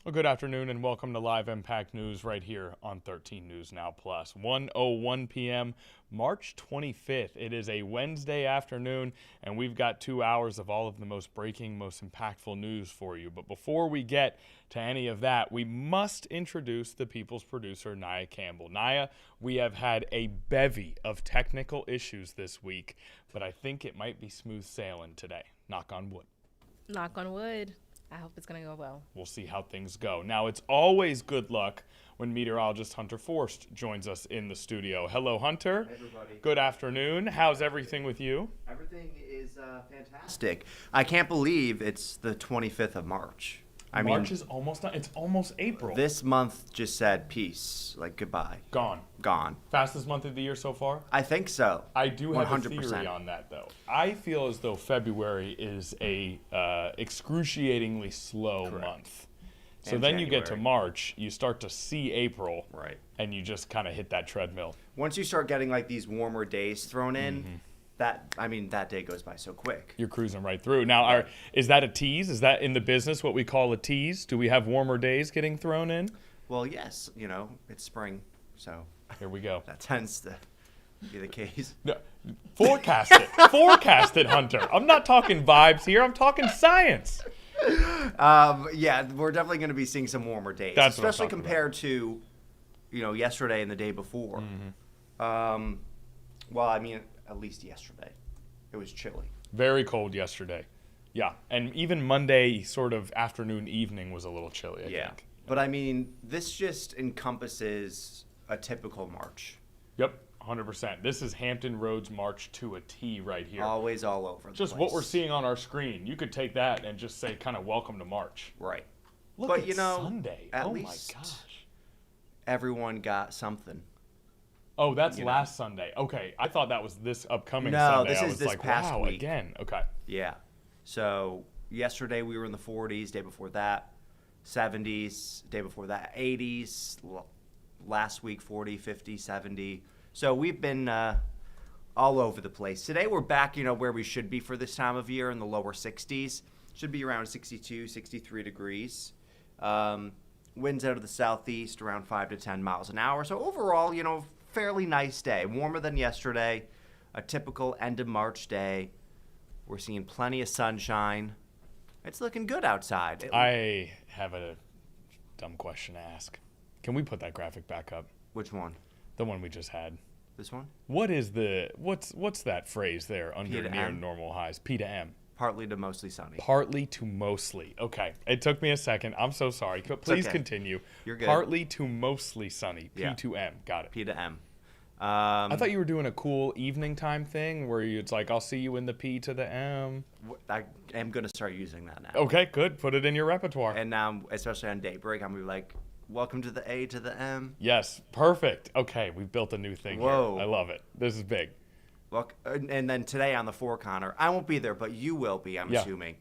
Well, good afternoon and welcome to Live Impact News right here on 13 News Now Plus. 1:01 p.m., March 25th. It is a Wednesday afternoon, and we've got 2 hours of all of the most breaking, most impactful news for you. But before we get to any of that, we must introduce the People's producer, Nia Campbell. Nia, we have had a bevy of technical issues this week, but I think it might be smooth sailing today. Knock on wood. Knock on wood. I hope it's going to go well. We'll see how things go. Now, it's always good luck when meteorologist Hunter Forst joins us in the studio. Hello, Hunter. Hey, everybody. Good afternoon. How's everything with you? Everything is fantastic. I can't believe it's the 25th of March. March is almost done. It's almost April. This month just said peace, like goodbye. Gone. Fastest month of the year so far? I think so. I do have 100%. a theory on that, though. I feel as though February is a excruciatingly slow month. So And then you get to January. March, you start to see April, Right. and you just kind of hit that treadmill. Once you start getting like these warmer days thrown in, that day goes by so quick. You're cruising right through. Now, is that a tease? Is that in the business what we call a tease? Do we have warmer days getting thrown in? Well, yes, it's spring, so Here we go. that tends to be the case. No, forecast it. Forecast it, Hunter. I'm not talking vibes here. I'm talking science. Yeah, we're definitely going to be seeing some warmer days, That's what I'm especially talking compared to, yesterday and the day before. Well, I mean, at least yesterday, it was chilly. Very cold yesterday. Yeah, and even Monday sort of afternoon, evening was a little chilly, I think. But I mean, this just encompasses a typical March. Yep, 100%. This is Hampton Roads March to a T right here. Always all over the Just place. what we're seeing on our screen. You could take that and just say kind of welcome to March. Right. Look, But, it's Sunday. at Oh least my gosh. everyone got something. Oh, that's you know. last Sunday. Okay, I thought that was this upcoming No, Sunday. this I is was this like, past wow, week. again. Okay. Yeah. So yesterday we were in the 40s, day before that, 70s, day before that, 80s, last week 40, 50, 70. So we've been all over the place. Today we're back, where we should be for this time of year in the lower 60s. Should be around 62, 63 degrees. Winds out of the southeast around 5 to 10 miles an hour. So overall, fairly nice day. Warmer than yesterday. A typical end of March day. We're seeing plenty of sunshine. It's looking good outside. I have a dumb question to ask. Can we put that graphic back up? Which one? The one we just had. This one? What's that phrase there under to near M? normal highs? P to M. Partly to mostly sunny. Partly to mostly. Okay. It took me a second. I'm so sorry. Please okay. continue. You're good. Partly to mostly sunny. P Yeah. to M. Got it. P to M. I thought you were doing a cool evening time thing where it's like, I'll see you in the P to the M. I am going to start using that now. Okay, good. Put it in your repertoire. And now, especially on daybreak, I'm going to be like, welcome to the A to the M. Yes, perfect. Okay, we've built a new thing Whoa. here. I love it. This is big. Look, and then today on the 4 Connor, I won't be there, but you will be, I'm Yeah. assuming.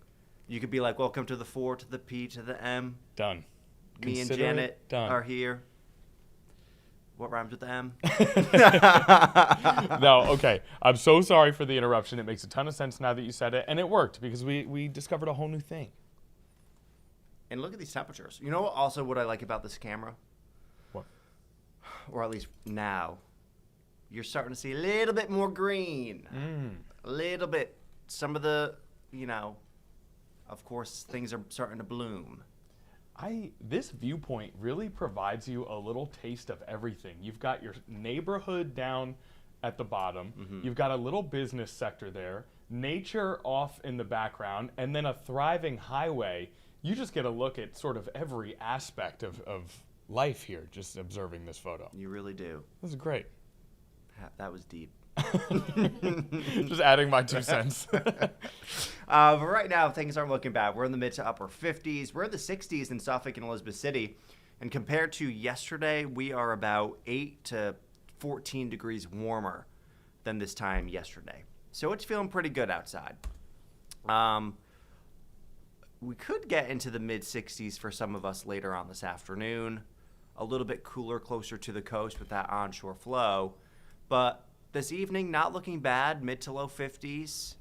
You could be like, welcome to the 4 to the P to the M. Done. Me and Consider Janet it done. are here. What rhymes with the M? No, okay. I'm so sorry for the interruption. It makes a ton of sense now that you said it, and it worked because we discovered a whole new thing. And look at these temperatures. You know also what I like about this camera? What? Or at least now. You're starting to see a little bit more green. A little bit. Some of the, of course, things are starting to bloom. This viewpoint really provides you a little taste of everything. You've got your neighborhood down at the bottom. You've got a little business sector there, nature off in the background, and then a thriving highway. You just get a look at sort of every aspect of life here, just observing this photo. You really do. This is great. That was deep. Just adding my 2 cents. But right now, things aren't looking bad. We're in the mid to upper 50s. We're in the 60s in Suffolk and Elizabeth City. And compared to yesterday, we are about 8 to 14 degrees warmer than this time yesterday. So it's feeling pretty good outside. We could get into the mid 60s for some of us later on this afternoon. A little bit cooler closer to the coast with that onshore flow. But this evening, not looking bad, mid to low 50s.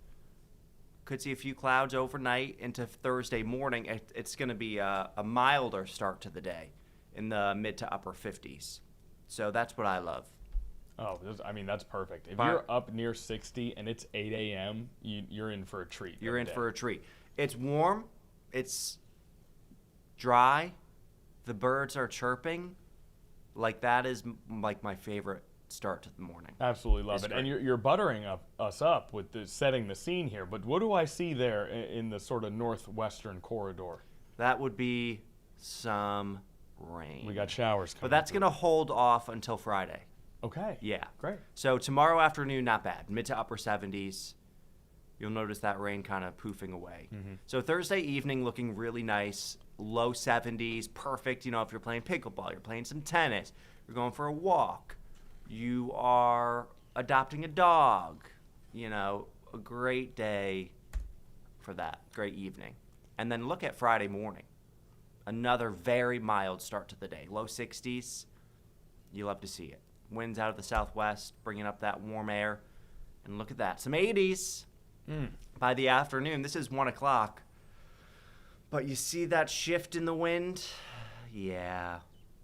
Could see a few clouds overnight into Thursday morning. It's going to be a milder start to the day in the mid to upper 50s. So that's what I love. Oh, I mean, that's perfect. If But- you're up near 60 and it's 8 a.m., you're in for a treat. You're in for a treat. It's warm. It's dry. The birds are chirping. Like, that is like my favorite start to the morning. Absolutely love It's it. great. And you're buttering us up with setting the scene here. But what do I see there in the sort of northwestern corridor? That would be some rain. We got showers coming. But that's going to hold off until Friday. Okay. Yeah. Great. So tomorrow afternoon, not bad. Mid to upper 70s. You'll notice that rain kind of poofing away. So Thursday evening looking really nice. Low 70s. Perfect. You know, if you're playing pickleball, you're playing some tennis, you're going for a walk, you are adopting a dog. You know, a great day for that. Great evening. And then look at Friday morning. Another very mild start to the day. Low 60s. You love to see it. Winds out of the southwest, bringing up that warm air. And look at that. Some 80s by the afternoon. This is 1 o'clock. But you see that shift in the wind? Yeah,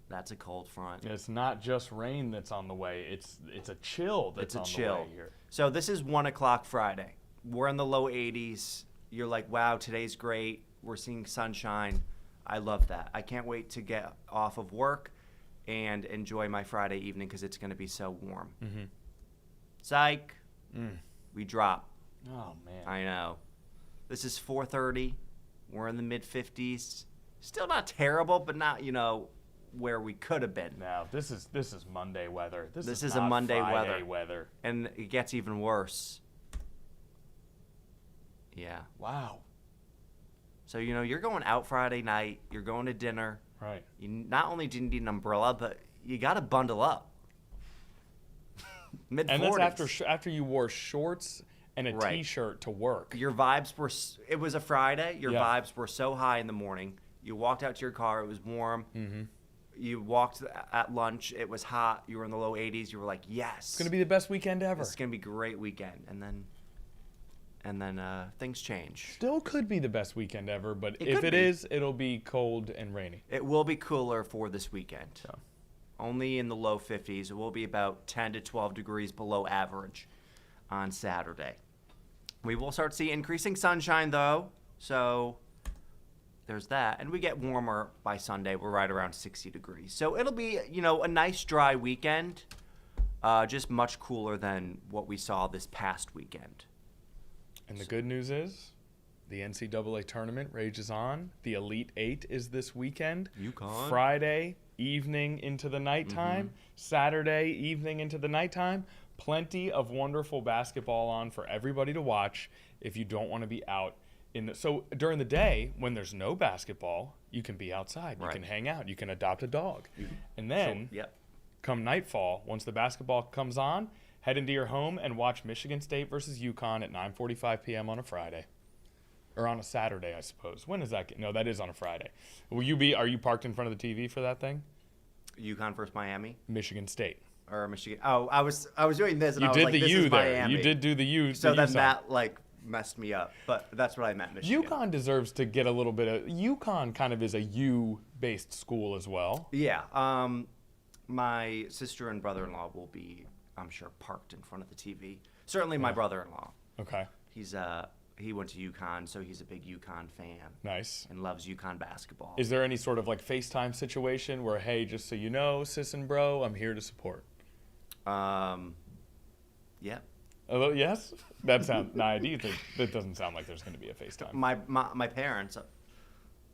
that's a cold front. It's not just rain that's on the way. It's a chill that's It's a on chill. the way here. So this is 1 o'clock Friday. We're in the low 80s. You're like, wow, today's great. We're seeing sunshine. I love that. I can't wait to get off of work and enjoy my Friday evening because it's going to be so warm. Psych. We drop. Oh, man. I know. This is 4:30. We're in the mid 50s. Still not terrible, but not, you know, where we could have been. Now, this is Monday weather. This is not a Monday Friday weather. And it gets even worse. Yeah. Wow. So, you know, you're going out Friday night. You're going to dinner. Right. You not only do you need an umbrella, but you got to bundle up. Mid 40s. And that's after you wore shorts and a Right. T-shirt to work. Your vibes were, it was a Friday. Your Yeah. vibes were so high in the morning. You walked out to your car. It was warm. You walked at lunch. It was hot. You were in the low 80s. You were like, yes. It's going to be the best weekend ever. It's going to be a great weekend. And then things change. Still could be the best weekend ever, but It if could it be. is, it'll be cold and rainy. It will be cooler for this weekend. So. Only in the low 50s. It will be about 10 to 12 degrees below average on Saturday. We will start to see increasing sunshine, though. So there's that. And we get warmer by Sunday. We're right around 60 degrees. So it'll be, you know, a nice dry weekend. Just much cooler than what we saw this past weekend. And the good news is the NCAA tournament rages on. The Elite Eight is this weekend. UConn. Friday evening into the nighttime. Saturday evening into the nighttime. Plenty of wonderful basketball on for everybody to watch if you don't want to be out. So during the day, when there's no basketball, you can be outside. You Right. can hang out. You can adopt a dog. And then Yep. come nightfall, once the basketball comes on, head into your home and watch Michigan State versus UConn at 9:45 p.m. on a Friday. Or on a Saturday, I suppose. When is that? No, that is on a Friday. Are you parked in front of the TV for that thing? UConn versus Miami Michigan State. or Michigan. Oh, I was doing this and You I was did like, the this U is there. Miami. You did do the U. So the then U sign. that like messed me up, but that's what I meant. Michigan. UConn deserves to get a little bit of. UConn kind of is a U-based school as well. Yeah. My sister and brother-in-law will be, I'm sure, parked in front of the TV. Certainly my brother-in-law. Okay. He went to UConn, so he's a big UConn fan Nice. and loves UConn basketball. Is there any sort of like FaceTime situation where, hey, just so you know, sis and bro, I'm here to support? Yeah. Oh, yes? That sounds. Nah, do you think that doesn't sound like there's going to be a FaceTime? My parents,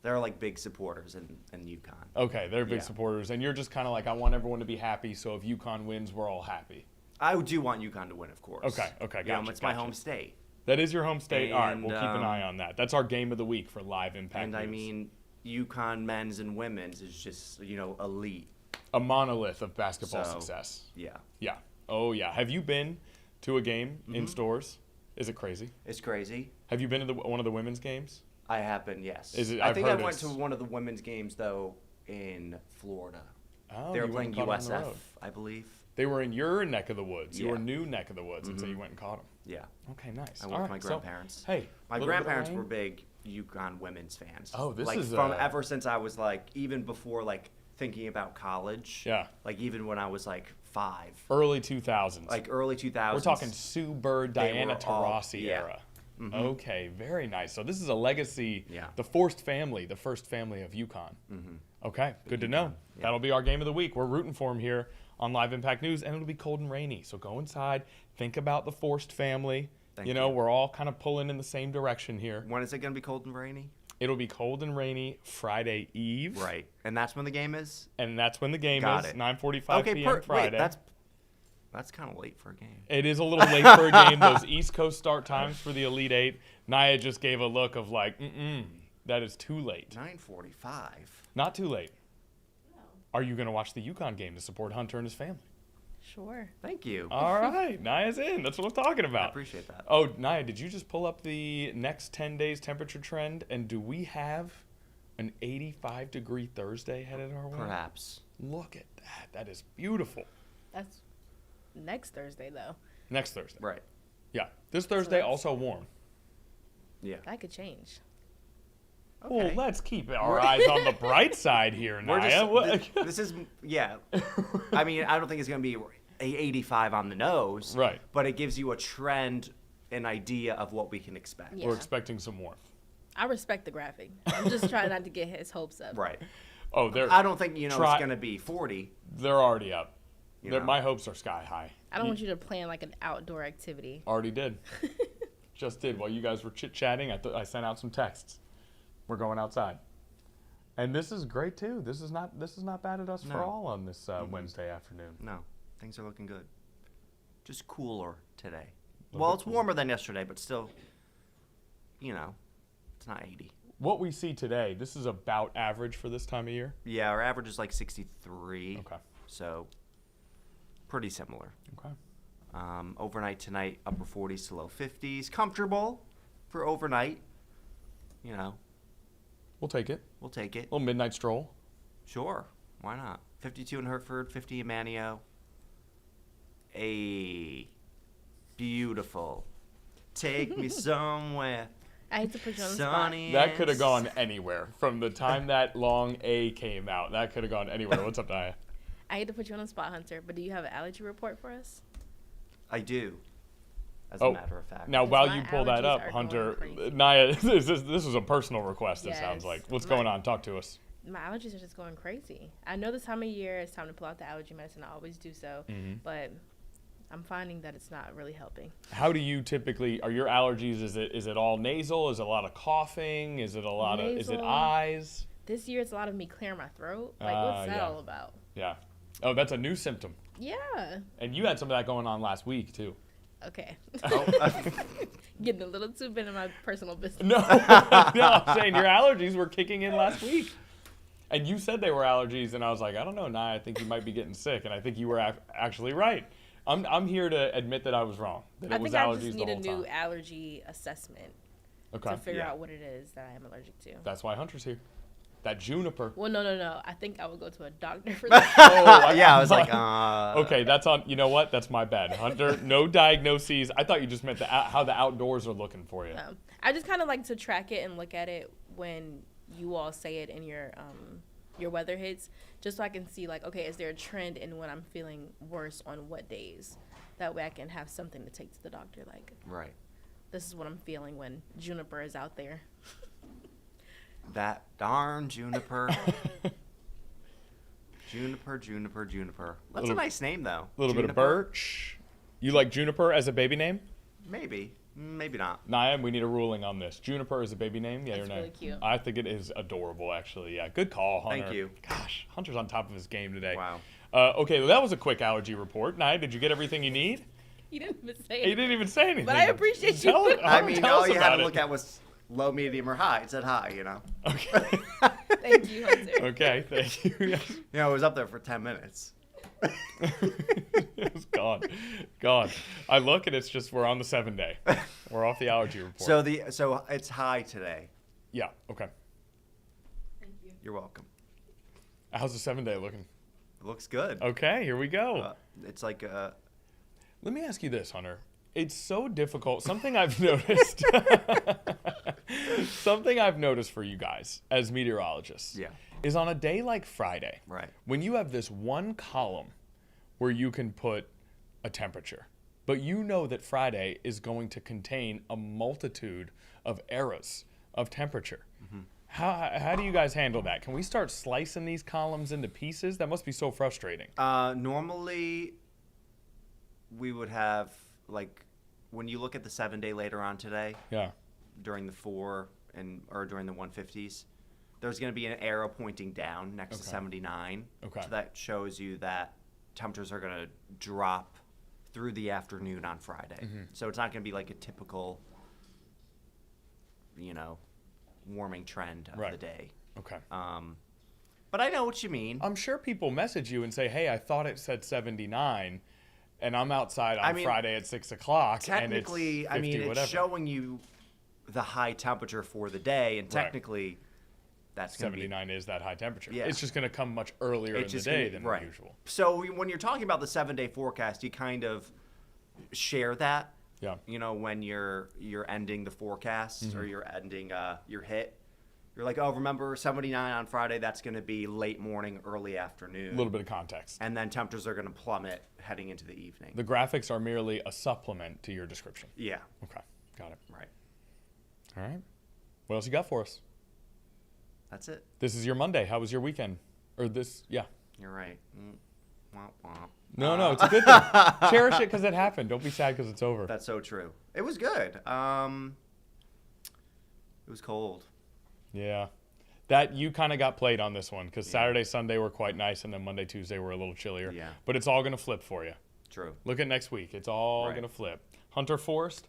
they're like big supporters in UConn. Okay, they're big Yeah. supporters, and you're just kind of like, I want everyone to be happy, so if UConn wins, we're all happy. I do want UConn to win, of course. Okay, You know, gotcha, it's my gotcha. home state. That is your home state? All right, we'll And, keep an eye on that. That's our game of the week for Live Impact And I News. mean, UConn men's and women's is just, elite. A monolith of basketball So- success. Yeah. Yeah. Oh, yeah. Have you been to a game in stores? Is it crazy? It's crazy. Have you been to one of the women's games? I have been, yes. Is it- I I've think I heard went to it's- one of the women's games, though, in Florida. Oh, They were you playing went and caught 'em on the USF, road. I believe. They were in your neck of the woods, your Yeah. new neck of the woods, and so you went and caught them. Yeah. Okay, nice. I All went with right, my grandparents. So, hey, My little bit of grandparents rain. were big UConn women's fans. Oh, this like is, from ever since I was like, even before like thinking about college. Yeah. Like even when I was like 5. Early 2000s. Like early 2000s. We're talking Sue Bird, Diana were all- Taurasi yeah. era. Okay, very nice. So this is a legacy. Yeah. The Forced family, the first family of UConn. Okay, good to know. Yeah. That'll be our game of the week. We're rooting for them here on Live Impact News, and it'll be cold and rainy. So go inside, think about the Forced family. Thank You know, you. we're all kind of pulling in the same direction here. When is it going to be cold and rainy? It'll be cold and rainy Friday Eve. Right. And that's when the game is? And that's when the game Got is, it. 9:45 p.m. Friday. Wait, that's kind of late for a game. It is a little late for a game. Those East Coast start times for the Elite Eight. Naya just gave a look of like, that is too late. 9:45. Not too late. Are you going to watch the UConn game to support Hunter and his family? Sure. Thank you. All right. Naya's in. That's what I'm talking I about. appreciate that. Oh, Naya, did you just pull up the next 10 days temperature trend? And do we have an 85-degree Thursday headed our way? Perhaps. Look at that. That is beautiful. That's next Thursday, though. Next Thursday. Right. Yeah. This Thursday that's- also warm. Yeah. That could change. Well, let's keep our eyes on the bright side here, We're Naya. just, this is, yeah. I mean, I don't think it's going to be a 85 on the nose. Right. But it gives you a trend, an idea of what we can expect. Yeah. We're expecting some warmth. I respect the graphic. I'm just trying not to get his hopes up. Right. Oh, they're I don't think, it's going to be 40. they're already up. You know. My hopes are sky high. I don't want you to plan like an outdoor activity. Already did. Just did. While you guys were chit-chatting, I sent out some texts. We're going outside. And this is great too. This is not bad at us for No. all on this Wednesday afternoon. No. Things are looking good. Just cooler today. Little Well, bit it's cooler. warmer than yesterday, but still, it's not 80. What we see today, this is about average for this time of year. Yeah, our average is like 63. Okay. So, pretty similar. Okay. Overnight tonight, upper 40s to low 50s. Comfortable for overnight. We'll take it. We'll take it. A little midnight stroll. Sure. Why not? 52 in Hertford, 50 in Manio. Beautiful. Take me somewhere I hate to put you on the spot. sunny. That could have and gone anywhere from the time that long A came out. That could have gone anywhere. What's up, Naya? I hate to put you on the spot, Hunter, but do you have an allergy report for us? I do. As Oh, a matter of fact. Now, Because while my you pull that allergies up, are going Hunter, crazy. Naya, this is a personal request, it sounds Yes. like. What's My- going on? Talk to us. My allergies are just going crazy. I know this time of year it's time to pull out the allergy medicine. I always do so, but I'm finding that it's not really helping. How do you typically, are your allergies, is it all nasal? Is it a lot of coughing? Is it a lot of, is it Nasal. eyes? This year it's a lot of me clearing my throat. Like, what's that yeah. all about? Yeah. Oh, that's a new symptom. Yeah. And you had some of that going on last week, too. Okay. Oh, Getting a little too bit in my personal business. No, I'm saying your allergies were kicking in last week. And you said they were allergies, and I was like, I don't know, Naya, I think you might be getting sick. And I think you were actually right. I'm here to admit that I was wrong, that I it was think I allergies just the need a whole new time. allergy assessment Okay. to figure Yeah. out what it is that I am allergic to. That's why Hunter's here. That juniper. Well, no. I think I would go to a doctor for that. yeah, I was like, Okay, that's on. You know what? That's my bad. Hunter, no diagnoses. I thought you just meant how the outdoors are looking for you. I just kind of like to track it and look at it when you all say it in your weather hits, just so I can see like, okay, is there a trend in when I'm feeling worse on what days? That way I can have something to take to the doctor. Like, right. this is what I'm feeling when Juniper is out there. That darn juniper. Juniper. That's a nice name, though. A little bit of Juniper? birch. You like juniper as a baby name? Maybe. Maybe not. Naya, we need a ruling on this. Juniper is a baby name? Yeah That's or no? really cute. I think it is adorable, actually. Yeah, good call, Hunter. Thank you. Gosh, Hunter's on top of his game today. Wow. Okay, well, that was a quick allergy report. Naya, did you get everything you need? You didn't even say He it. didn't even say anything. But I appreciate you. Tell it- I Hunter, mean, tell all us you had about to it. look at was low, medium, or high. It said high, Okay. Thank you, Hunter. Okay, thank you. It was up there for 10 minutes. It's gone. I look and it's just we're on the 7-day. We're off the allergy report. So it's high today. Yeah. Okay. Thank you. You're welcome. How's the 7-day looking? It looks good. Okay, here we go. It's like Let me ask you this, Hunter. It's so difficult. Something I've noticed. Something I've noticed for you guys as meteorologists. Yeah. Is on a day like Friday. Right. When you have this one column where you can put a temperature, but you know that Friday is going to contain a multitude of eras of temperature. Mm-hmm. How do you guys handle that? Can we start slicing these columns into pieces? That must be so frustrating. Normally, we would have, like, when you look at the 7-day later on today, Yeah. during the 4 or during the 150s, there's going to be an arrow pointing down next to Okay. 79. Okay. So that shows you that temperatures are going to drop through the afternoon on Friday. Mm-hmm. So it's not going to be like a typical, warming trend of Right. the day. Okay. But I know what you mean. I'm sure people message you and say, hey, I thought it said 79, and I'm outside on Friday at 6 o'clock. Technically, and it's 50 it's whatever. showing you the high temperature for the day, and Right. technically, that's going to be 79 is that high temperature. Yeah. It's just going to come much earlier in It's the just day gonna- than right. usual. So when you're talking about the 7-day forecast, you kind of share that. Yeah. When you're ending the forecast Mm-hmm. or you're ending your hit, you're like, oh, remember 79 on Friday? That's going to be late morning, early afternoon. A little bit of context. And then temperatures are going to plummet heading into the evening. The graphics are merely a supplement to your description. Yeah. Okay. Got it. Right. All right. What else you got for us? That's it. This is your Monday. How was your weekend? Or this, yeah. You're right. Womp womp. No, it's a good thing. Cherish it because it happened. Don't be sad because it's over. That's so true. It was good. It was cold. Yeah. That you kind of got played on this one because Saturday, Sunday were quite nice, and then Monday, Tuesday were a little chillier. Yeah. But it's all going to flip for you. True. Look at next week. It's all Right. going to flip. Hunter Forrest,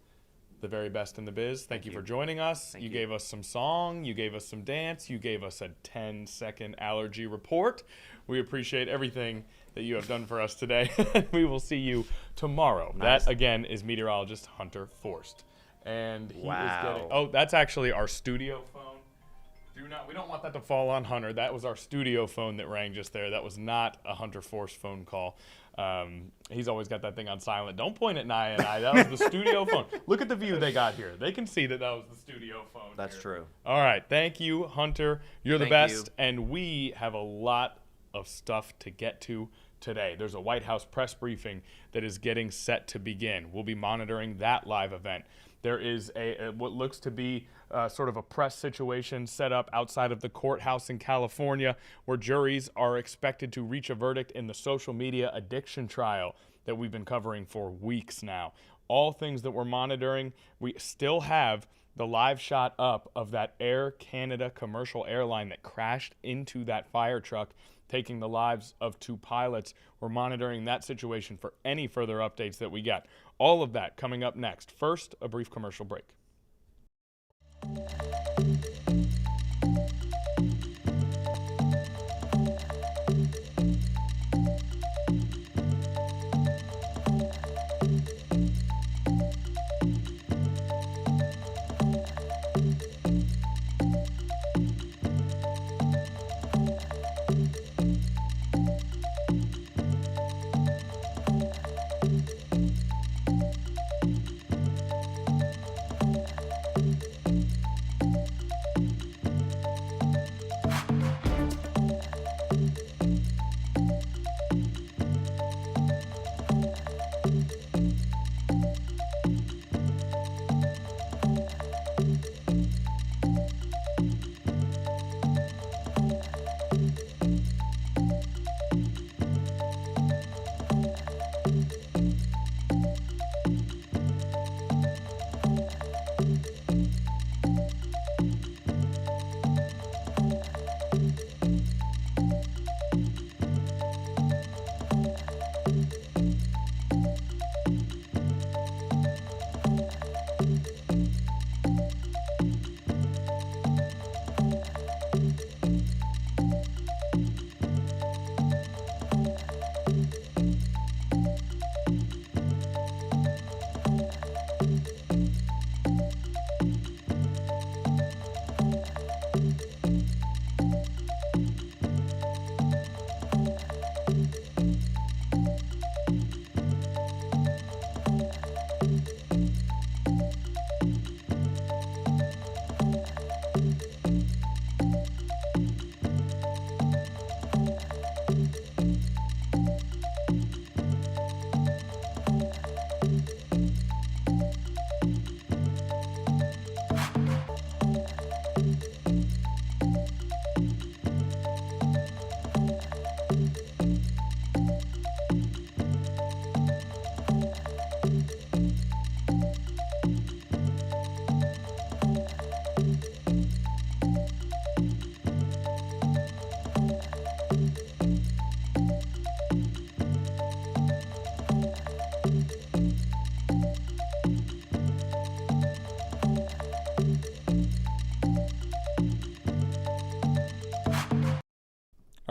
the very best in the biz. Thank you for joining us. Thank You you. gave us some song. You gave us some dance. You gave us a 10-second allergy report. We appreciate everything that you have done for us today. We will see you tomorrow. Nice. That, again, is meteorologist Hunter Forrest. And he is Wow. getting... Oh, that's actually our studio phone. We don't want that to fall on Hunter. That was our studio phone that rang just there. That was not a Hunter Force phone call. He's always got that thing on silent. Don't point at Nia and I. That was the studio phone. Look at the view they got here. They can see that was the studio phone. That's here. true. All right. Thank you, Hunter. You're the Thank best. you. And we have a lot of stuff to get to today. There's a White House press briefing that is getting set to begin. We'll be monitoring that live event. There is what looks to be sort of a press situation set up outside of the courthouse in California where juries are expected to reach a verdict in the social media addiction trial that we've been covering for weeks now. All things that we're monitoring. We still have the live shot up of that Air Canada commercial airline that crashed into that fire truck, taking the lives of 2 pilots. We're monitoring that situation for any further updates that we get. All of that coming up next. First, a brief commercial break.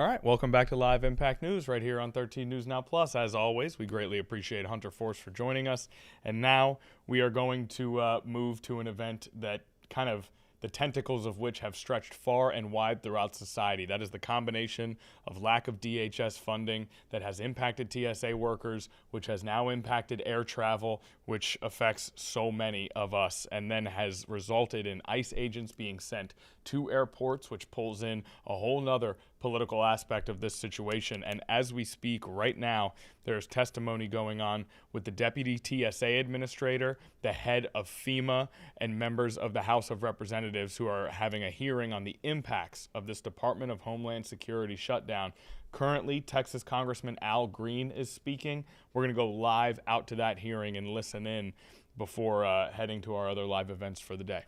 All right, welcome back to Live Impact News right here on 13 News Now Plus. As always, we greatly appreciate Hunter Force for joining us. And now we are going to move to an event that kind of the tentacles of which have stretched far and wide throughout society. That is the combination of lack of DHS funding that has impacted TSA workers, which has now impacted air travel, which affects so many of us, and then has resulted in ICE agents being sent to airports, which pulls in a whole nother political aspect of this situation. And as we speak right now, there's testimony going on with the deputy TSA administrator, the head of FEMA, and members of the House of Representatives who are having a hearing on the impacts of this Department of Homeland Security shutdown. Currently, Texas Congressman Al Green is speaking. We're going to go live out to that hearing and listen in before heading to our other live events for the day.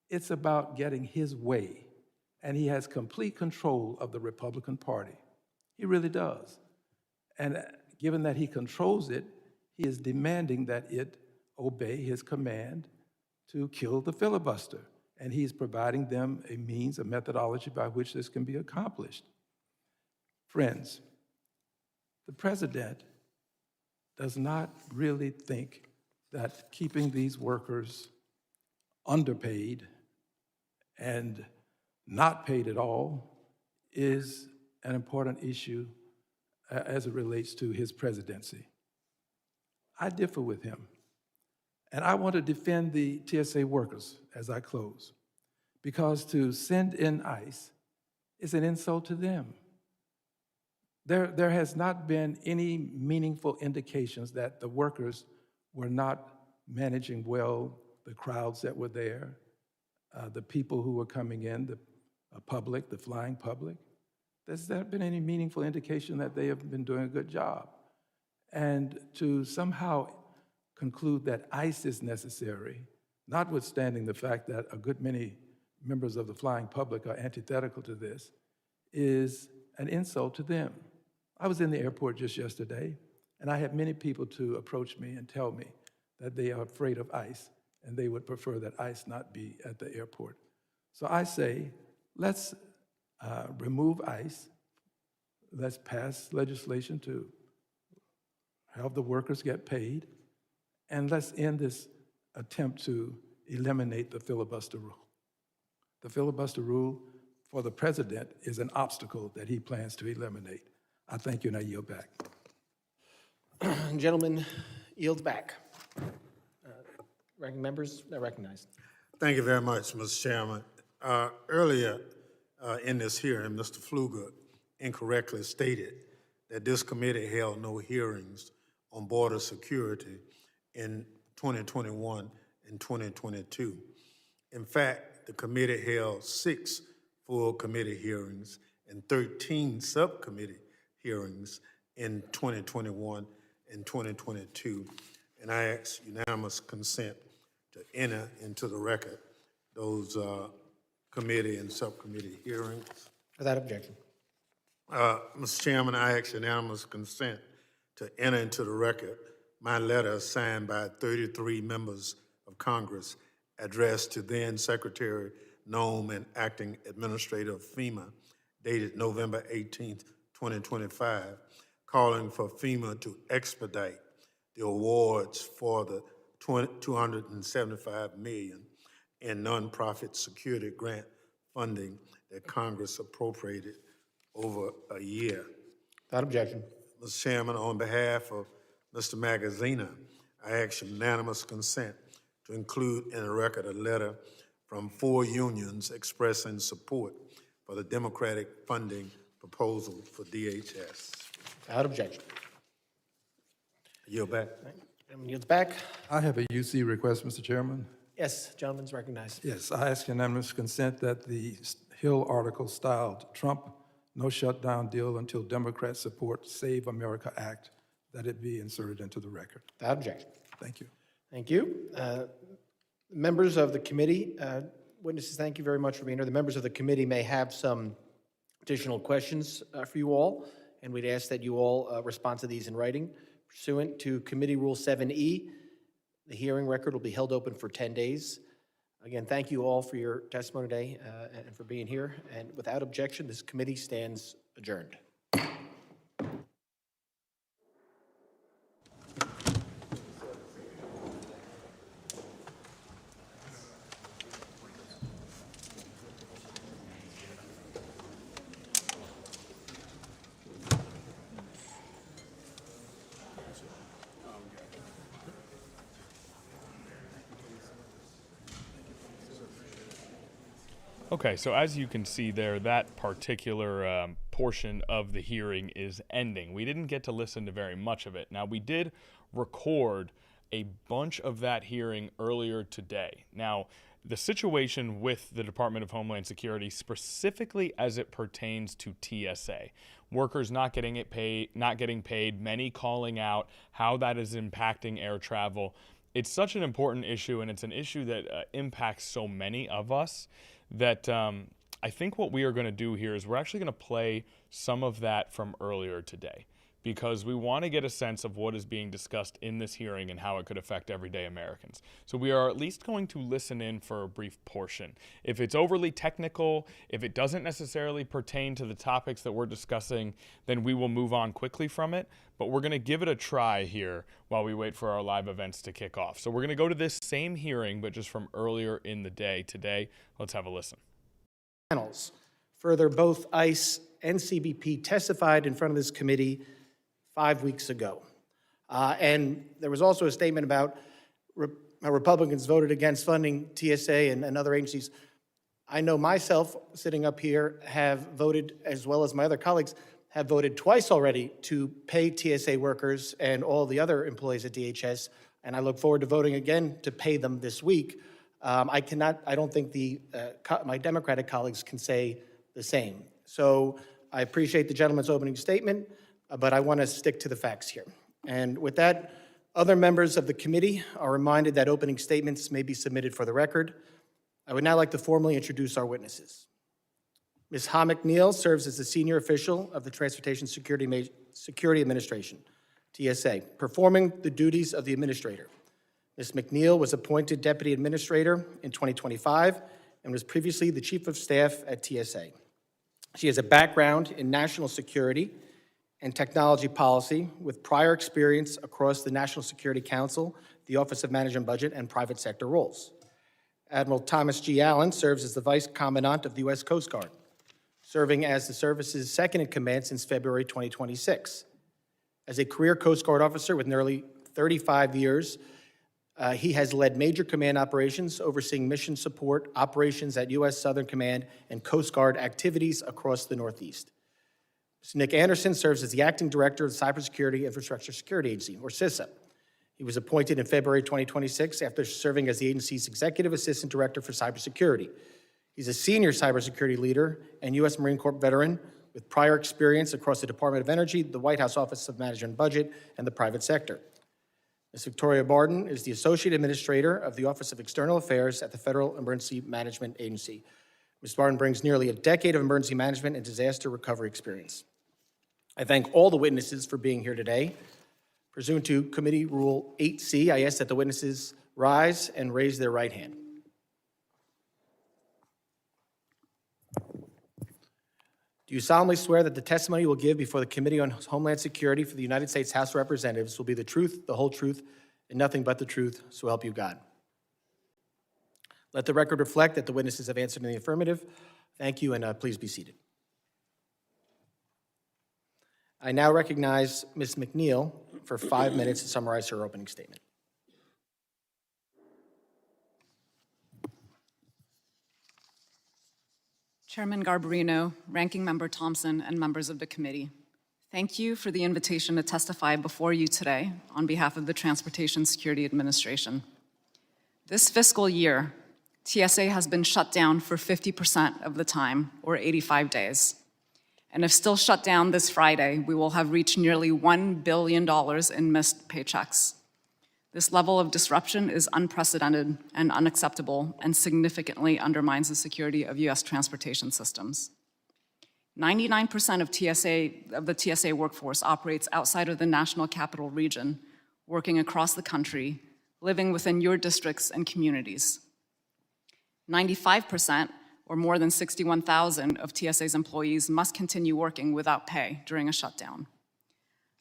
It's about getting his way, and he has complete control of the Republican Party. He really does. And given that he controls it, he is demanding that it obey his command to kill the filibuster. And he's providing them a means, a methodology by which this can be accomplished. Friends, the president does not really think that keeping these workers underpaid and not paid at all is an important issue as it relates to his presidency. I differ with him. And I want to defend the TSA workers as I close, because to send in ICE is an insult to them. There has not been any meaningful indications that the workers were not managing well the crowds that were there, the people who were coming in, the public, the flying public. There's not been any meaningful indication that they have been doing a good job. And to somehow conclude that ICE is necessary, notwithstanding the fact that a good many members of the flying public are antithetical to this, is an insult to them. I was in the airport just yesterday, and I had many people to approach me and tell me that they are afraid of ICE, and they would prefer that ICE not be at the airport. So I say, let's remove ICE. Let's pass legislation to have the workers get paid, and let's end this attempt to eliminate the filibuster rule. The filibuster rule for the president is an obstacle that he plans to eliminate. I thank you, and I yield back. Gentleman yields back. Ranking members are recognized. Thank you very much, Mr. Chairman. Earlier in this hearing, Mr. Pfluger incorrectly stated that this committee held no hearings on border security in 2021 and 2022. In fact, the committee held 6 full committee hearings and 13 subcommittee hearings in 2021 and 2022. And I ask unanimous consent to enter into the record those committee and subcommittee hearings. Without objection. Mr. Chairman, I ask unanimous consent to enter into the record my letter signed by 33 members of Congress addressed to then Secretary Nome and Acting Administrator of FEMA, dated November 18th, 2025, calling for FEMA to expedite the awards for the $275 million in nonprofit security grant funding that Congress appropriated over a year. Without objection. Mr. Chairman, on behalf of Mr. Magaziner, I ask unanimous consent to include in the record a letter from 4 unions expressing support for the Democratic funding proposal for DHS. Without objection. Yield back. Gentleman yields back. I have a UC request, Mr. Chairman. Yes, gentleman's recognized. Yes, I ask unanimous consent that the Hill article styled Trump no shutdown deal until Democrats support Save America Act, that it be inserted into the record. Without objection. Thank you. Thank you. Members of the committee, witnesses, thank you very much for being here. The members of the committee may have some additional questions for you all, and we'd ask that you all respond to these in writing. Pursuant to Committee Rule 7E, the hearing record will be held open for 10 days. Again, thank you all for your testimony today and for being here. And without objection, this committee stands adjourned. Okay, so as you can see there, that particular portion of the hearing is ending. We didn't get to listen to very much of it. Now, we did record a bunch of that hearing earlier today. Now, the situation with the Department of Homeland Security, specifically as it pertains to TSA, workers not getting paid, many calling out how that is impacting air travel. It's such an important issue, and it's an issue that impacts so many of us that I think what we are going to do here is we're actually going to play some of that from earlier today, because we want to get a sense of what is being discussed in this hearing and how it could affect everyday Americans. So we are at least going to listen in for a brief portion. If it's overly technical, if it doesn't necessarily pertain to the topics that we're discussing, then we will move on quickly from it. But we're going to give it a try here while we wait for our live events to kick off. So we're going to go to this same hearing, but just from earlier in the day today. Let's have a listen. Panels. Further, both ICE and CBP testified in front of this committee 5 weeks ago. And there was also a statement about how Republicans voted against funding TSA and other agencies. I know myself, sitting up here, have voted, as well as my other colleagues, have voted twice already to pay TSA workers and all the other employees at DHS, and I look forward to voting again to pay them this week. I don't think my Democratic colleagues can say the same. So I appreciate the gentleman's opening statement, but I want to stick to the facts here. And with that, other members of the committee are reminded that opening statements may be submitted for the record. I would now like to formally introduce our witnesses. Ms. Ha McNeil serves as the senior official of the Transportation Security Administration, TSA, performing the duties of the administrator. Ms. McNeil was appointed Deputy Administrator in 2025 and was previously the Chief of Staff at TSA. She has a background in national security and technology policy with prior experience across the National Security Council, the Office of Management Budget, and private sector roles. Admiral Thomas G. Allen serves as the Vice Commandant of the U.S. Coast Guard, serving as the service's second-in-command since February 2026. As a career Coast Guard officer with nearly 35 years, he has led major command operations, overseeing mission support operations at U.S. Southern Command and Coast Guard activities across the Northeast. Mr. Nick Anderson serves as the Acting Director of the Cybersecurity Infrastructure Security Agency, or CISA. He was appointed in February 2026 after serving as the agency's Executive Assistant Director for Cybersecurity. He's a senior cybersecurity leader and U.S. Marine Corps veteran with prior experience across the Department of Energy, the White House Office of Management and Budget, and the private sector. Ms. Victoria Barden is the Associate Administrator of the Office of External Affairs at the Federal Emergency Management Agency. Ms. Barden brings nearly a decade of emergency management and disaster recovery experience. I thank all the witnesses for being here today. Pursuant to Committee Rule 8C, I ask that the witnesses rise and raise their right hand. Do you solemnly swear that the testimony you will give before the Committee on Homeland Security for the United States House of Representatives will be the truth, the whole truth, and nothing but the truth, so help you God? Let the record reflect that the witnesses have answered in the affirmative. Thank you, and please be seated. I now recognize Ms. McNeil for 5 minutes to summarize her opening statement. Chairman Garbarino, Ranking Member Thompson, and members of the committee, thank you for the invitation to testify before you today on behalf of the Transportation Security Administration. This fiscal year, TSA has been shut down for 50% of the time, or 85 days. And if still shut down this Friday, we will have reached nearly $1 billion in missed paychecks. This level of disruption is unprecedented and unacceptable and significantly undermines the security of U.S. transportation systems. 99% of the TSA workforce operates outside of the National Capital Region, working across the country, living within your districts and communities. 95%, or more than 61,000 of TSA's employees must continue working without pay during a shutdown.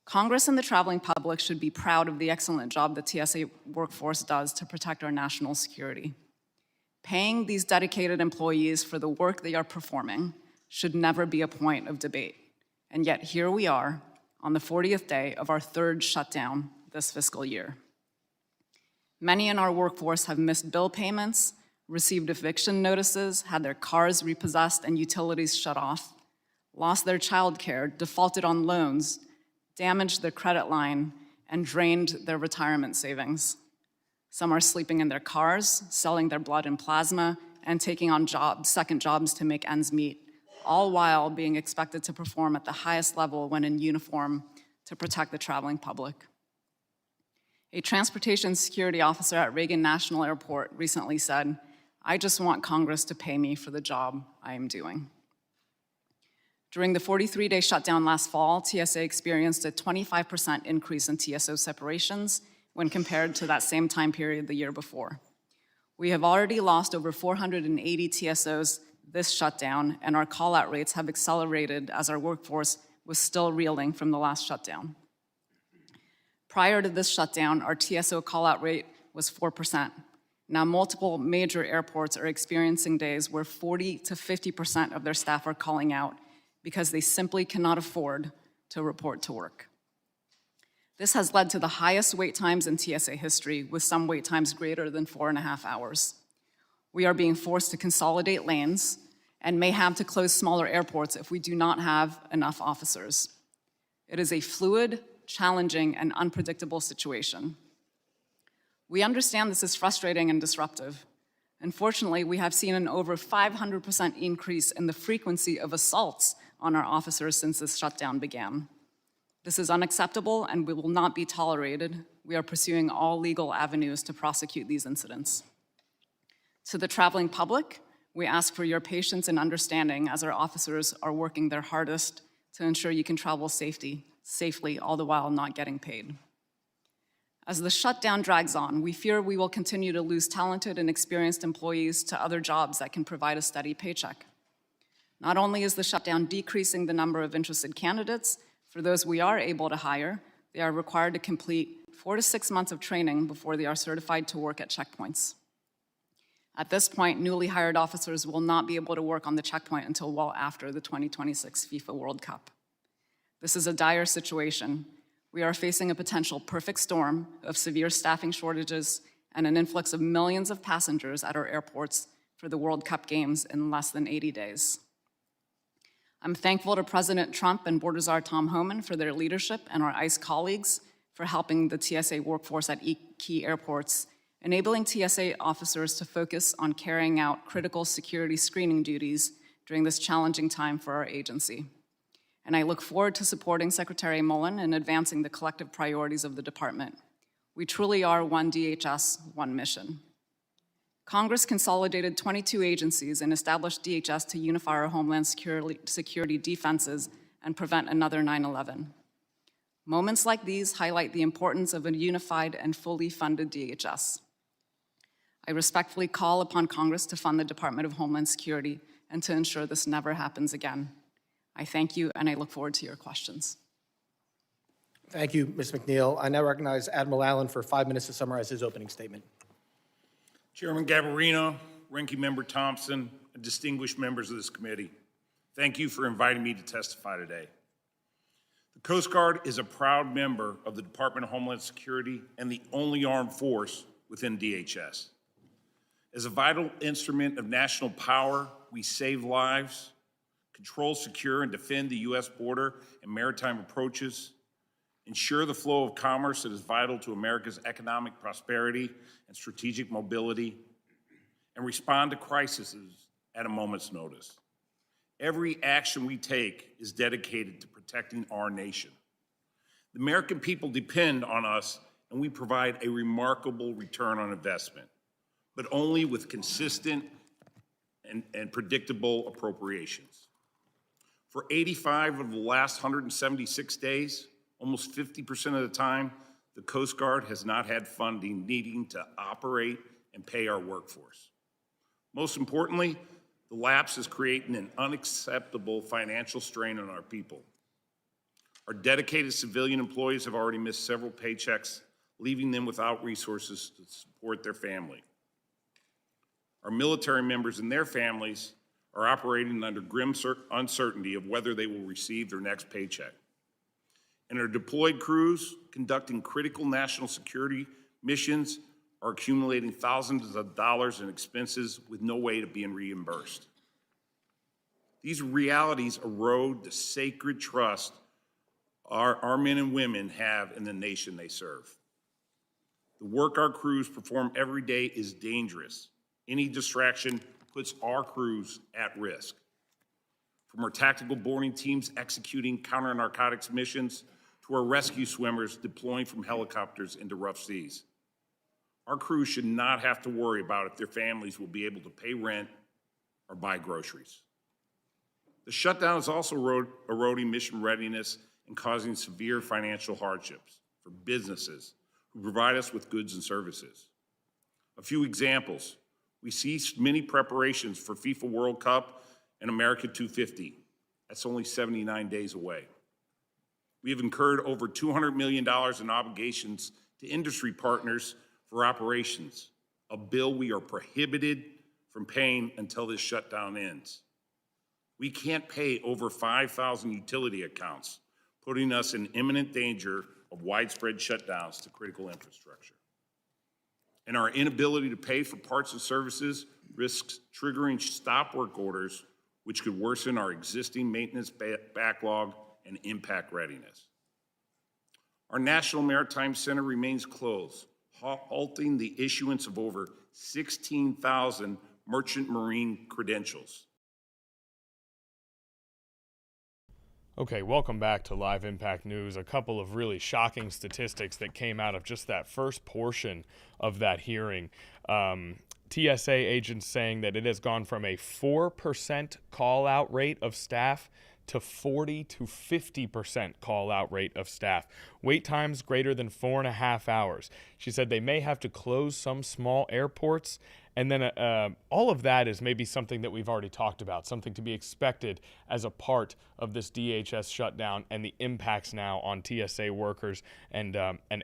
Congress and the traveling public should be proud of the excellent job the TSA workforce does to protect our national security. Paying these dedicated employees for the work they are performing should never be a point of debate. And yet here we are on the 40th day of our third shutdown this fiscal year. Many in our workforce have missed bill payments, received eviction notices, had their cars repossessed and utilities shut off, lost their childcare, defaulted on loans, damaged their credit line, and drained their retirement savings. Some are sleeping in their cars, selling their blood and plasma, and taking on second jobs to make ends meet, all while being expected to perform at the highest level when in uniform to protect the traveling public. A transportation security officer at Reagan National Airport recently said, "I just want Congress to pay me for the job I am doing." During the 43-day shutdown last fall, TSA experienced a 25% increase in TSO separations when compared to that same time period the year before. We have already lost over 480 TSOs this shutdown, and our call-out rates have accelerated as our workforce was still reeling from the last shutdown. Prior to this shutdown, our TSO call-out rate was 4%. Now, multiple major airports are experiencing days where 40 to 50% of their staff are calling out because they simply cannot afford to report to work. This has led to the highest wait times in TSA history, with some wait times greater than 4.5 hours. We are being forced to consolidate lanes and may have to close smaller airports if we do not have enough officers. It is a fluid, challenging, and unpredictable situation. We understand this is frustrating and disruptive. Unfortunately, we have seen an over 500% increase in the frequency of assaults on our officers since this shutdown began. This is unacceptable and will not be tolerated. We are pursuing all legal avenues to prosecute these incidents. To the traveling public, we ask for your patience and understanding as our officers are working their hardest to ensure you can travel safely, all the while not getting paid. As the shutdown drags on, we fear we will continue to lose talented and experienced employees to other jobs that can provide a steady paycheck. Not only is the shutdown decreasing the number of interested candidates, for those we are able to hire, they are required to complete 4 to 6 months of training before they are certified to work at checkpoints. At this point, newly hired officers will not be able to work on the checkpoint until well after the 2026 FIFA World Cup. This is a dire situation. We are facing a potential perfect storm of severe staffing shortages and an influx of millions of passengers at our airports for the World Cup games in less than 80 days. I'm thankful to President Trump and Border Czar Tom Homan for their leadership and our ICE colleagues for helping the TSA workforce at key airports, enabling TSA officers to focus on carrying out critical security screening duties during this challenging time for our agency. And I look forward to supporting Secretary Mullen in advancing the collective priorities of the department. We truly are one DHS, one mission. Congress consolidated 22 agencies and established DHS to unify our homeland security defenses and prevent another 9/11. Moments like these highlight the importance of a unified and fully funded DHS. I respectfully call upon Congress to fund the Department of Homeland Security and to ensure this never happens again. I thank you, and I look forward to your questions. Thank you, Ms. McNeil. I now recognize Admiral Allen for 5 minutes to summarize his opening statement. Chairman Garbarino, Ranking Member Thompson, and distinguished members of this committee, thank you for inviting me to testify today. The Coast Guard is a proud member of the Department of Homeland Security and the only armed force within DHS. As a vital instrument of national power, we save lives, control, secure, and defend the U.S. border and maritime approaches, ensure the flow of commerce that is vital to America's economic prosperity and strategic mobility, and respond to crises at a moment's notice. Every action we take is dedicated to protecting our nation. The American people depend on us, and we provide a remarkable return on investment, but only with consistent and predictable appropriations. For 85 of the last 176 days, almost 50% of the time, the Coast Guard has not had funding needing to operate and pay our workforce. Most importantly, the lapse is creating an unacceptable financial strain on our people. Our dedicated civilian employees have already missed several paychecks, leaving them without resources to support their family. Our military members and their families are operating under grim uncertainty of whether they will receive their next paycheck. And our deployed crews conducting critical national security missions are accumulating thousands of dollars in expenses with no way to being reimbursed. These realities erode the sacred trust our men and women have in the nation they serve. The work our crews perform every day is dangerous. Any distraction puts our crews at risk. From our tactical boarding teams executing counter-narcotics missions to our rescue swimmers deploying from helicopters into rough seas. Our crews should not have to worry about if their families will be able to pay rent or buy groceries. The shutdown is also eroding mission readiness and causing severe financial hardships for businesses who provide us with goods and services. A few examples. We ceased many preparations for FIFA World Cup and America 250. That's only 79 days away. We have incurred over $200 million in obligations to industry partners for operations, a bill we are prohibited from paying until this shutdown ends. We can't pay over 5,000 utility accounts, putting us in imminent danger of widespread shutdowns to critical infrastructure. And our inability to pay for parts and services risks triggering stop work orders, which could worsen our existing maintenance backlog and impact readiness. Our National Maritime Center remains closed, halting the issuance of over 16,000 merchant marine credentials. Okay, welcome back to Live Impact News. A couple of really shocking statistics that came out of just that first portion of that hearing. TSA agents saying that it has gone from a 4% call-out rate of staff to 40 to 50% call-out rate of staff. Wait times greater than 4.5 hours. She said they may have to close some small airports. And then all of that is maybe something that we've already talked about, something to be expected as a part of this DHS shutdown and the impacts now on TSA workers and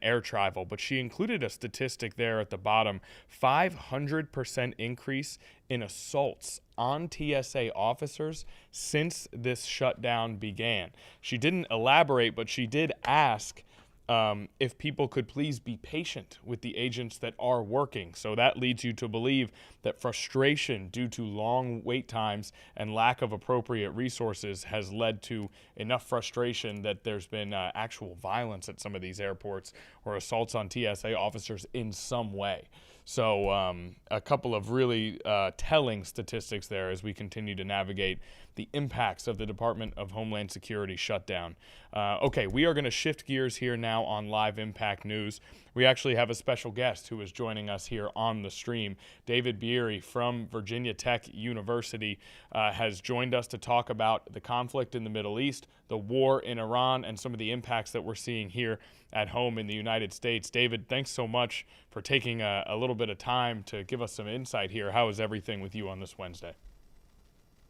air travel. But she included a statistic there at the bottom, 500% increase in assaults on TSA officers since this shutdown began. She didn't elaborate, but she did ask if people could please be patient with the agents that are working. So that leads you to believe that frustration due to long wait times and lack of appropriate resources has led to enough frustration that there's been actual violence at some of these airports or assaults on TSA officers in some way. So a couple of really telling statistics there as we continue to navigate the impacts of the Department of Homeland Security shutdown. Okay, we are going to shift gears here now on Live Impact News. We actually have a special guest who is joining us here on the stream. David Beery from Virginia Tech University has joined us to talk about the conflict in the Middle East, the war in Iran, and some of the impacts that we're seeing here at home in the United States. David, thanks so much for taking a little bit of time to give us some insight here. How is everything with you on this Wednesday?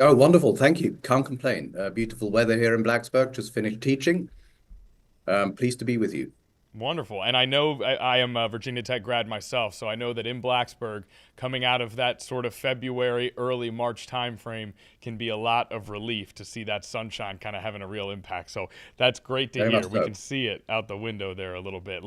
Oh, wonderful. Thank you. Can't complain. Beautiful weather here in Blacksburg. Just finished teaching. Pleased to be with you. Wonderful. And I know I am a Virginia Tech grad myself, so I know that in Blacksburg, coming out of that sort of February, early March timeframe can be a lot of relief to see that sunshine kind of having a real impact. So that's great to hear. We can see it out the window there a little bit.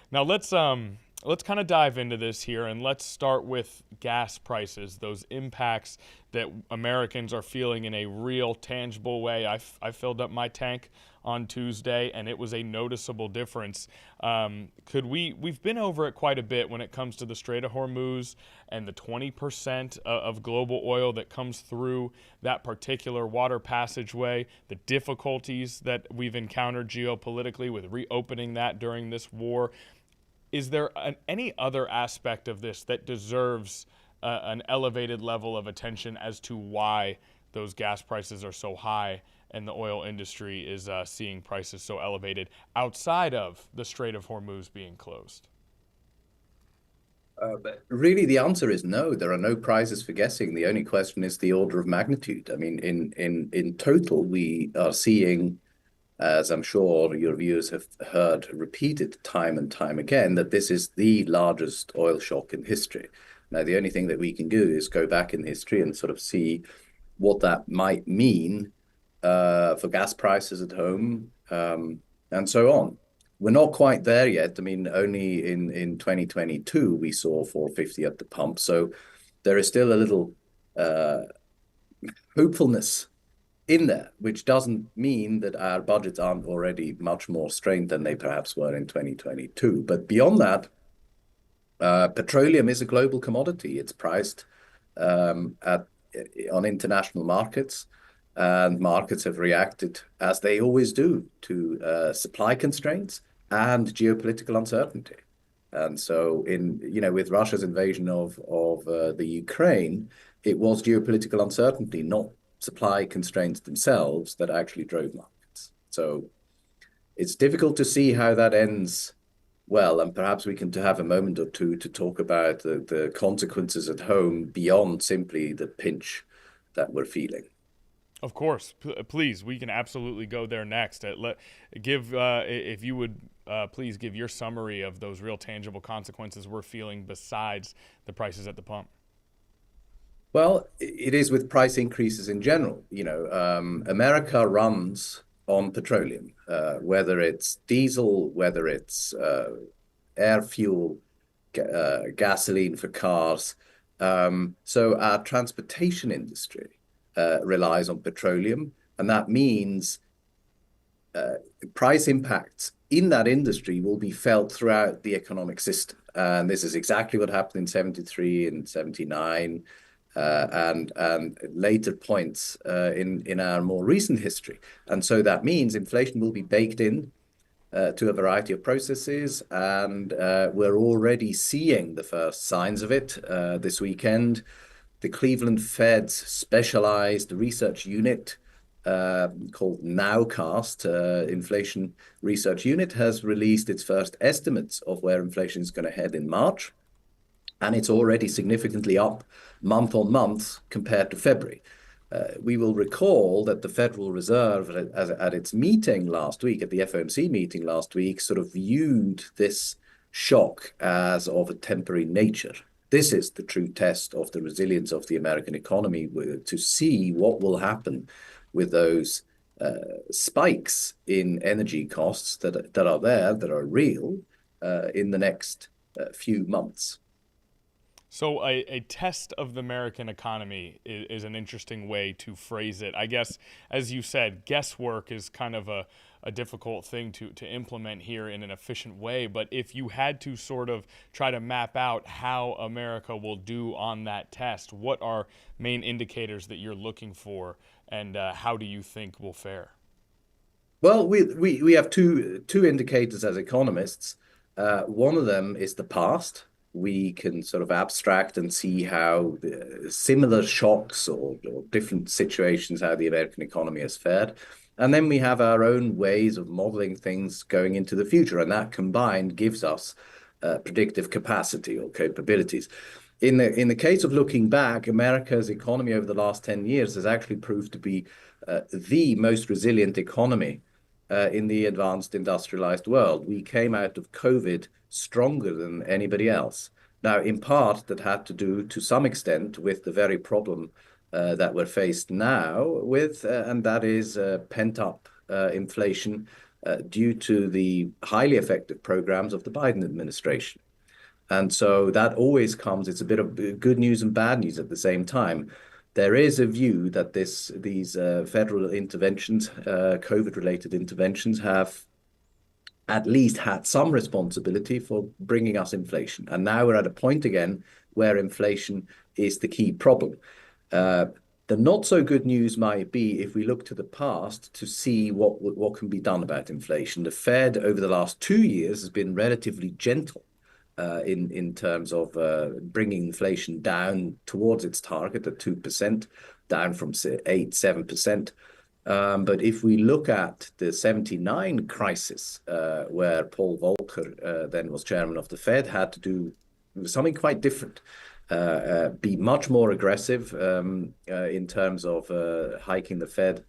Now let's kind of dive into this here, and let's start with gas prices, those impacts that Americans are feeling in a real, tangible way. I filled up my tank on Tuesday, and it was a noticeable difference. We've been over it quite a bit when it comes to the Strait of Hormuz and the 20% of global oil that comes through that particular water passageway, the difficulties that we've encountered geopolitically with reopening that during this war. Is there any other aspect of this that deserves an elevated level of attention as to why those gas prices are so high and the oil industry is seeing prices so elevated outside of the Strait of Hormuz being closed? But really, the answer is no. There are no prizes for guessing. The only question is the order of magnitude. I mean, in total, we are seeing, as I'm sure your viewers have heard repeated time and time again, that this is the largest oil shock in history. Now, the only thing that we can do is go back in history and sort of see what that might mean for gas prices at home, and so on. We're not quite there yet. I mean, only in 2022 we saw 450 at the pump. So there is still a little hopefulness in there, which doesn't mean that our budgets aren't already much more strained than they perhaps were in 2022. But beyond that, petroleum is a global commodity. It's priced on international markets, and markets have reacted as they always do to supply constraints and geopolitical uncertainty. And so, with Russia's invasion of the Ukraine, it was geopolitical uncertainty, not supply constraints themselves, that actually drove markets. So it's difficult to see how that ends well, and perhaps we can have a moment or two to talk about the consequences at home beyond simply the pinch that we're feeling. Of course, please, we can absolutely go there next. If you would please give your summary of those real tangible consequences we're feeling besides the prices at the pump. Well, it is with price increases in general. America runs on petroleum, whether it's diesel, whether it's air fuel, gasoline for cars. So our transportation industry relies on petroleum, and that means price impacts in that industry will be felt throughout the economic system. And this is exactly what happened in 73 and 79 and later points in our more recent history. And so that means inflation will be baked in to a variety of processes, and we're already seeing the first signs of it this weekend. The Cleveland Fed's specialized research unit called Nowcast, Inflation Research Unit, has released its first estimates of where inflation is going to head in March. And it's already significantly up month on month compared to February. We will recall that the Federal Reserve at its meeting last week, at the FOMC meeting last week, sort of viewed this shock as of a temporary nature. This is the true test of the resilience of the American economy, to see what will happen with those spikes in energy costs that are there, that are real, in the next few months. So a test of the American economy is an interesting way to phrase it. I guess, as you said, guesswork is kind of a difficult thing to implement here in an efficient way. But if you had to sort of try to map out how America will do on that test, what are main indicators that you're looking for, and how do you think we'll fare? Well, we have two indicators as economists. One of them is the past. We can sort of abstract and see how similar shocks or different situations, how the American economy has fared. And then we have our own ways of modeling things going into the future. And that combined gives us predictive capacity or capabilities. In the case of looking back, America's economy over the last 10 years has actually proved to be the most resilient economy in the advanced industrialized world. We came out of COVID stronger than anybody else. Now, in part, that had to do to some extent with the very problem that we're faced now with, and that is pent-up inflation due to the highly effective programs of the Biden administration. And so that always comes, it's a bit of good news and bad news at the same time. There is a view that these federal interventions, COVID-related interventions, have at least had some responsibility for bringing us inflation. And now we're at a point again where inflation is the key problem. The not so good news might be if we look to the past to see what can be done about inflation. The Fed over the last 2 years has been relatively gentle in terms of bringing inflation down towards its target at 2%, down from 7%. But if we look at the 79 crisis, where Paul Volcker then was chairman of the Fed, had to do something quite different. Be much more aggressive in terms of hiking the Fed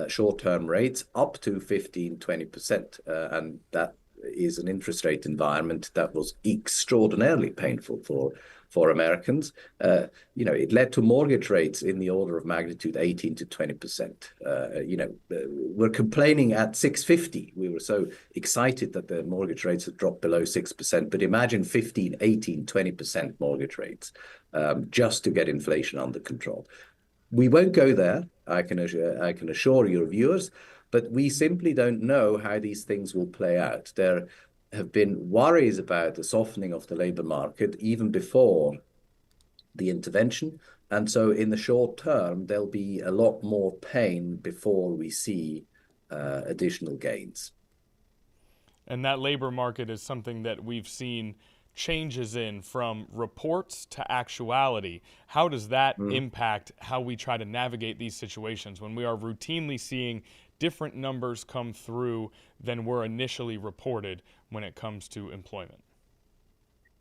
short-term rates up to 15-20%. And that is an interest rate environment that was extraordinarily painful for Americans. It led to mortgage rates in the order of magnitude 18-20%. We're complaining at 650. We were so excited that the mortgage rates had dropped below 6%, but imagine 15, 18, 20% mortgage rates just to get inflation under control. We won't go there, I can assure your viewers, but we simply don't know how these things will play out. There have been worries about the softening of the labor market even before the intervention. And so in the short term, there'll be a lot more pain before we see additional gains. And that labor market is something that we've seen changes in from reports to actuality. How does that impact how we try to navigate these situations when we are routinely seeing different numbers come through than were initially reported when it comes to employment?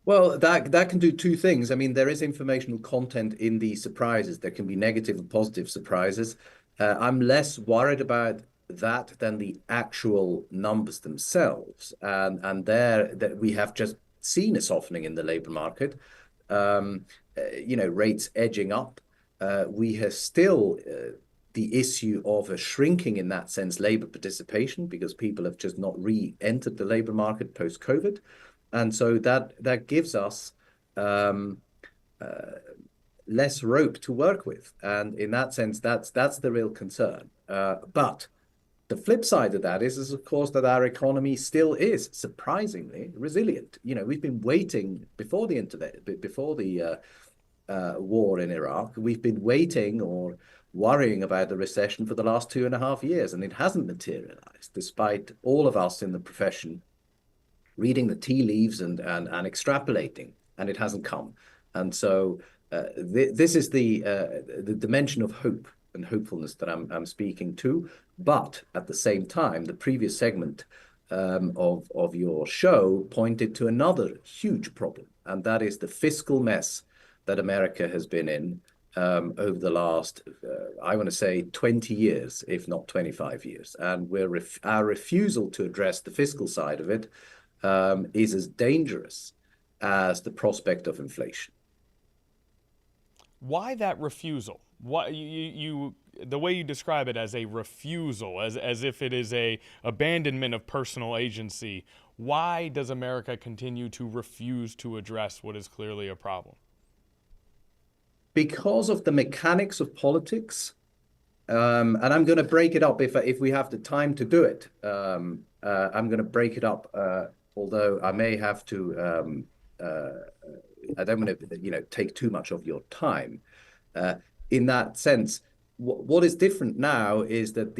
Well, that can do two things. I mean, there is informational content in the surprises. There can be negative and positive surprises. I'm less worried about that than the actual numbers themselves. And there that we have just seen a softening in the labor market, rates edging up. We have still the issue of a shrinking, in that sense, labor participation, because people have just not re-entered the labor market post-COVID. And so that gives us less rope to work with. And in that sense, that's the real concern. But the flip side of that is, of course, that our economy still is surprisingly resilient. We've been waiting before the war in Iraq. We've been waiting or worrying about the recession for the last 2.5 years, and it hasn't materialized, despite all of us in the profession reading the tea leaves and extrapolating, and it hasn't come. And so this is the dimension of hope and hopefulness that I'm speaking to. But at the same time, the previous segment of your show pointed to another huge problem, and that is the fiscal mess that America has been in over the last, I want to say, 20 years, if not 25 years. And our refusal to address the fiscal side of it is as dangerous as the prospect of inflation. Why that refusal? Why the way you describe it as a refusal, as if it is a abandonment of personal agency? Why does America continue to refuse to address what is clearly a problem? Because of the mechanics of politics, and I'm going to break it up if we have the time to do it. I'm going to break it up, although I may have to. I don't want to, take too much of your time. In that sense, what is different now is that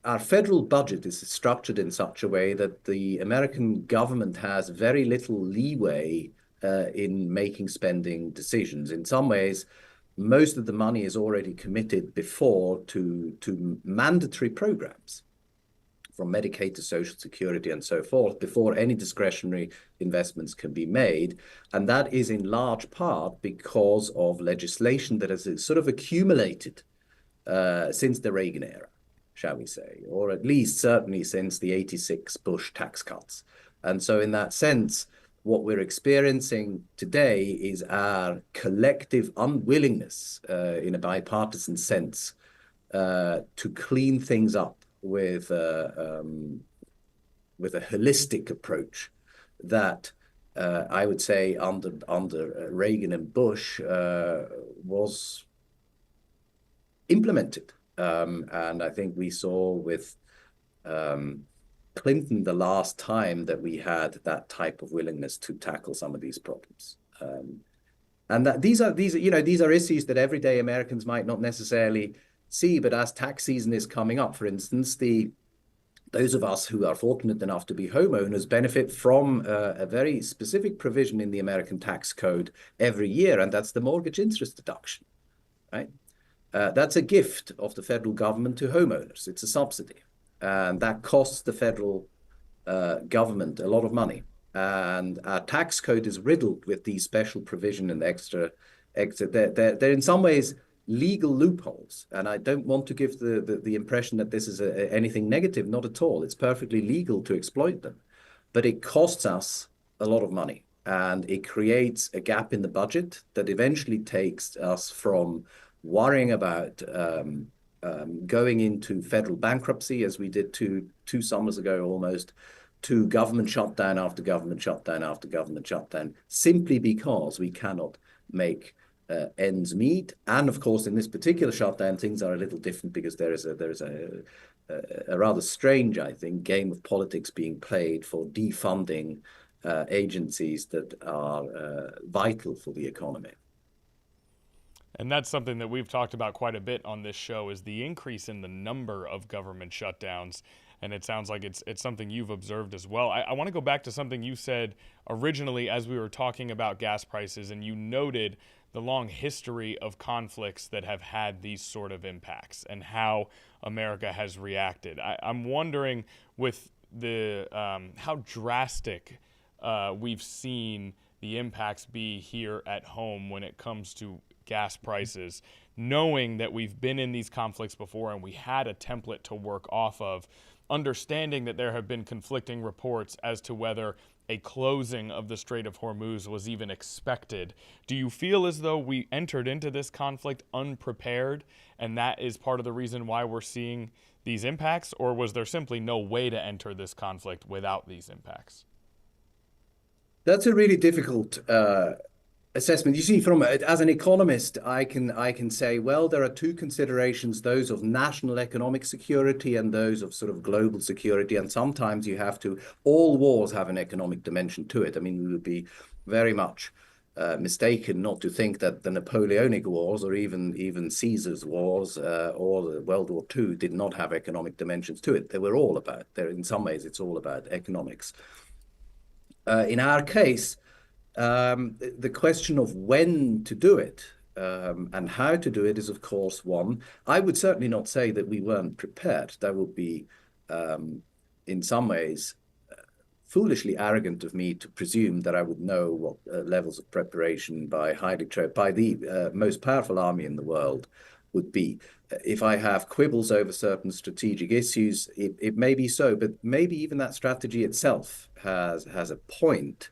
our federal budget is structured in such a way that the American government has very little leeway in making spending decisions. In some ways, most of the money is already committed before to mandatory programs, from Medicaid to Social Security and so forth, before any discretionary investments can be made. And that is in large part because of legislation that has sort of accumulated since the Reagan era, shall we say, or at least certainly since the '86 Bush tax cuts. And so in that sense, what we're experiencing today is our collective unwillingness in a bipartisan sense to clean things up with a holistic approach that I would say under Reagan and Bush was implemented. And I think we saw with Clinton the last time that we had that type of willingness to tackle some of these problems. And that these are issues that everyday Americans might not necessarily see, but as tax season is coming up, for instance, those of us who are fortunate enough to be homeowners benefit from a very specific provision in the American tax code every year, and that's the mortgage interest deduction, right? That's a gift of the federal government to homeowners. It's a subsidy, and that costs the federal government a lot of money. And our tax code is riddled with these special provision and extra. They're in some ways legal loopholes. And I don't want to give the impression that this is anything negative, not at all. It's perfectly legal to exploit them. But it costs us a lot of money. And it creates a gap in the budget that eventually takes us from worrying about going into federal bankruptcy, as we did two summers ago almost, to government shutdown after government shutdown after government shutdown, simply because we cannot make ends meet. And of course, in this particular shutdown, things are a little different because there is a rather strange, I think, game of politics being played for defunding agencies that are vital for the economy. And that's something that we've talked about quite a bit on this show, is the increase in the number of government shutdowns. And it sounds like it's something you've observed as well. I want to go back to something you said originally as we were talking about gas prices, and you noted the long history of conflicts that have had these sort of impacts and how America has reacted. I'm wondering, with the how drastic we've seen the impacts be here at home when it comes to gas prices, knowing that we've been in these conflicts before and we had a template to work off of, understanding that there have been conflicting reports as to whether a closing of the Strait of Hormuz was even expected. Do you feel as though we entered into this conflict unprepared, and that is part of the reason why we're seeing these impacts, or was there simply no way to enter this conflict without these impacts? That's a really difficult assessment. You see, as an economist, I can say, well, there are two considerations: those of national economic security and those of sort of global security. And sometimes you have to. All wars have an economic dimension to it. I mean, we would be very much mistaken not to think that the Napoleonic Wars, or even Caesar's wars, or the World War II, did not have economic dimensions to it. They were all about. In some ways, it's all about economics. In our case, the question of when to do it and how to do it is, of course, one. I would certainly not say that we weren't prepared. That would be, in some ways, foolishly arrogant of me to presume that I would know what levels of preparation by the most powerful army in the world would be. If I have quibbles over certain strategic issues, it may be so, but maybe even that strategy itself has a point.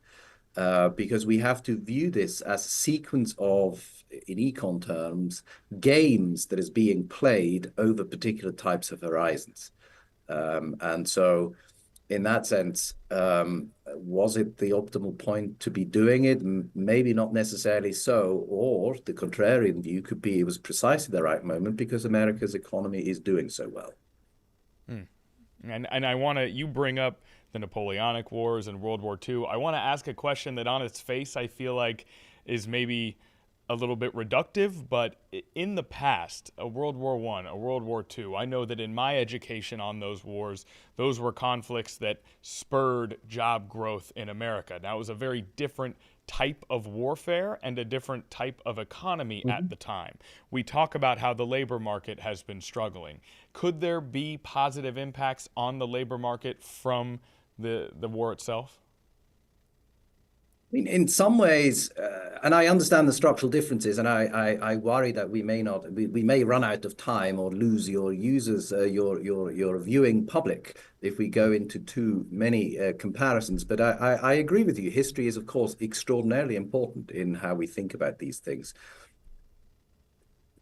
Because we have to view this as a sequence of, in econ terms, games that is being played over particular types of horizons. And so in that sense, was it the optimal point to be doing it? Maybe not necessarily so, or the contrarian view could be it was precisely the right moment because America's economy is doing so well. And I want to, you bring up the Napoleonic Wars and World War II. I want to ask a question that on its face I feel like is maybe a little bit reductive, but in the past, a World War I, a World War II, I know that in my education on those wars, those were conflicts that spurred job growth in America. Now, it was a very different type of warfare and a different type of economy at the time. We talk about how the labor market has been struggling. Could there be positive impacts on the labor market from the war itself? I mean, in some ways, and I understand the structural differences, and I worry that we may run out of time or lose your users, your viewing public if we go into too many comparisons. But I agree with you. History is, of course, extraordinarily important in how we think about these things.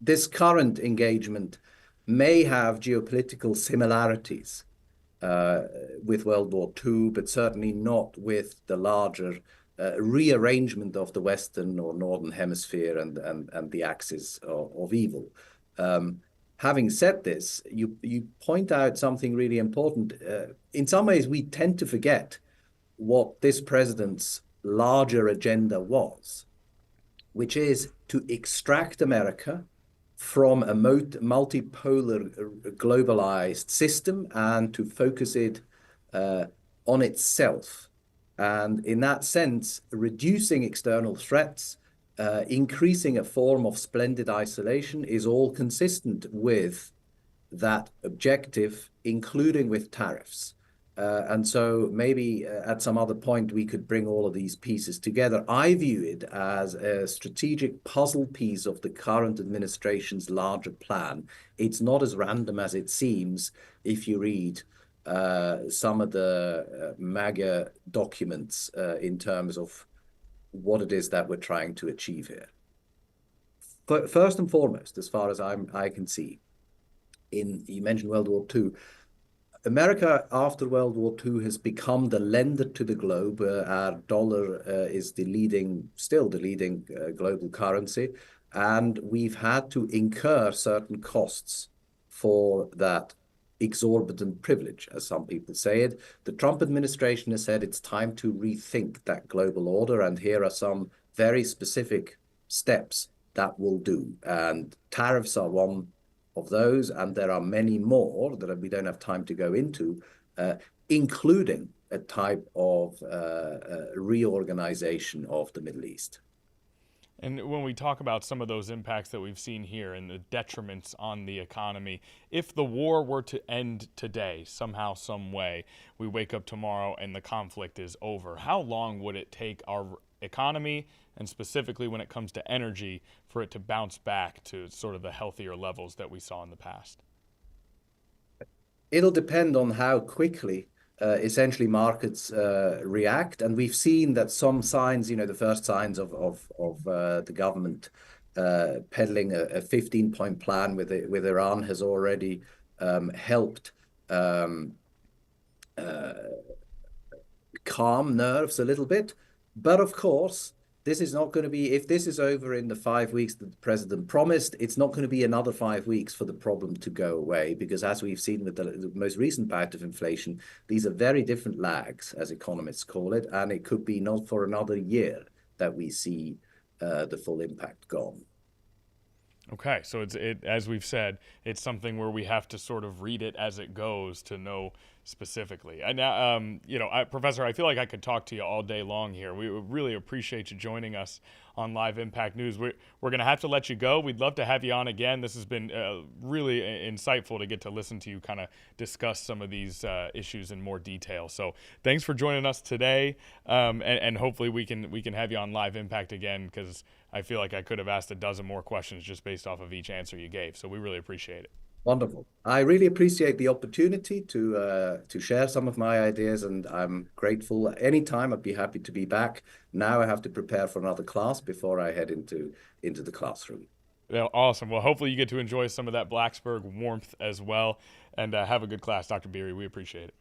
This current engagement may have geopolitical similarities with World War II, but certainly not with the larger rearrangement of the Western or Northern Hemisphere and the axis of evil. Having said this, you point out something really important. In some ways, we tend to forget what this president's larger agenda was, which is to extract America from a multipolar globalized system and to focus it on itself. And in that sense, reducing external threats, increasing a form of splendid isolation is all consistent with that objective, including with tariffs. And so maybe at some other point we could bring all of these pieces together. I view it as a strategic puzzle piece of the current administration's larger plan. It's not as random as it seems if you read some of the MAGA documents in terms of what it is that we're trying to achieve here. First and foremost, as far as I can see, you mentioned World War II. America, after World War II, has become the lender to the globe. Our dollar is still the leading global currency, and we've had to incur certain costs for that exorbitant privilege, as some people say it. The Trump administration has said it's time to rethink that global order, and here are some very specific steps that will do. And tariffs are one of those, and there are many more that we don't have time to go into, including a type of reorganization of the Middle East. And when we talk about some of those impacts that we've seen here and the detriments on the economy, if the war were to end today, somehow, some way, we wake up tomorrow and the conflict is over, how long would it take our economy, and specifically when it comes to energy, for it to bounce back to sort of the healthier levels that we saw in the past? It'll depend on how quickly essentially markets react. And we've seen that some signs, the first signs of the government peddling a 15-point plan with Iran has already helped calm nerves a little bit. But of course, this is not going to be, if this is over in the 5 weeks that the president promised, it's not going to be another 5 weeks for the problem to go away, because as we've seen with the most recent bout of inflation, these are very different lags, as economists call it, and it could be not for another year that we see the full impact gone. Okay, so as we've said, it's something where we have to sort of read it as it goes to know specifically. And now, Professor, I feel like I could talk to you all day long here. We really appreciate you joining us on Live Impact News. We're going to have to let you go. We'd love to have you on again. This has been really insightful to get to listen to you kind of discuss some of these issues in more detail. So thanks for joining us today, and hopefully we can have you on Live Impact again, because I feel like I could have asked a dozen more questions just based off of each answer you gave. So we really appreciate it. Wonderful. I really appreciate the opportunity to share some of my ideas, and I'm grateful. Anytime, I'd be happy to be back. Now I have to prepare for another class before I head into the classroom. Yeah, awesome. Well, hopefully you get to enjoy some of that Blacksburg warmth as well, and have a good class, Dr. Beery. We appreciate it.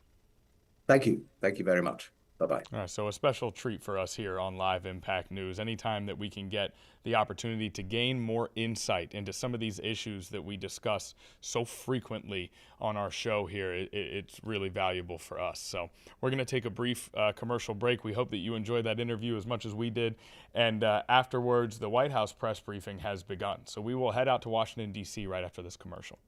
Thank you. Thank you very much. Bye-bye. All right, so a special treat for us here on Live Impact News. Anytime that we can get the opportunity to gain more insight into some of these issues that we discuss so frequently on our show here, it's really valuable for us. So we're going to take a brief commercial break. We hope that you enjoyed that interview as much as we did. And afterwards, the White House press briefing has begun. So we will head out to Washington, D.C. right after this commercial.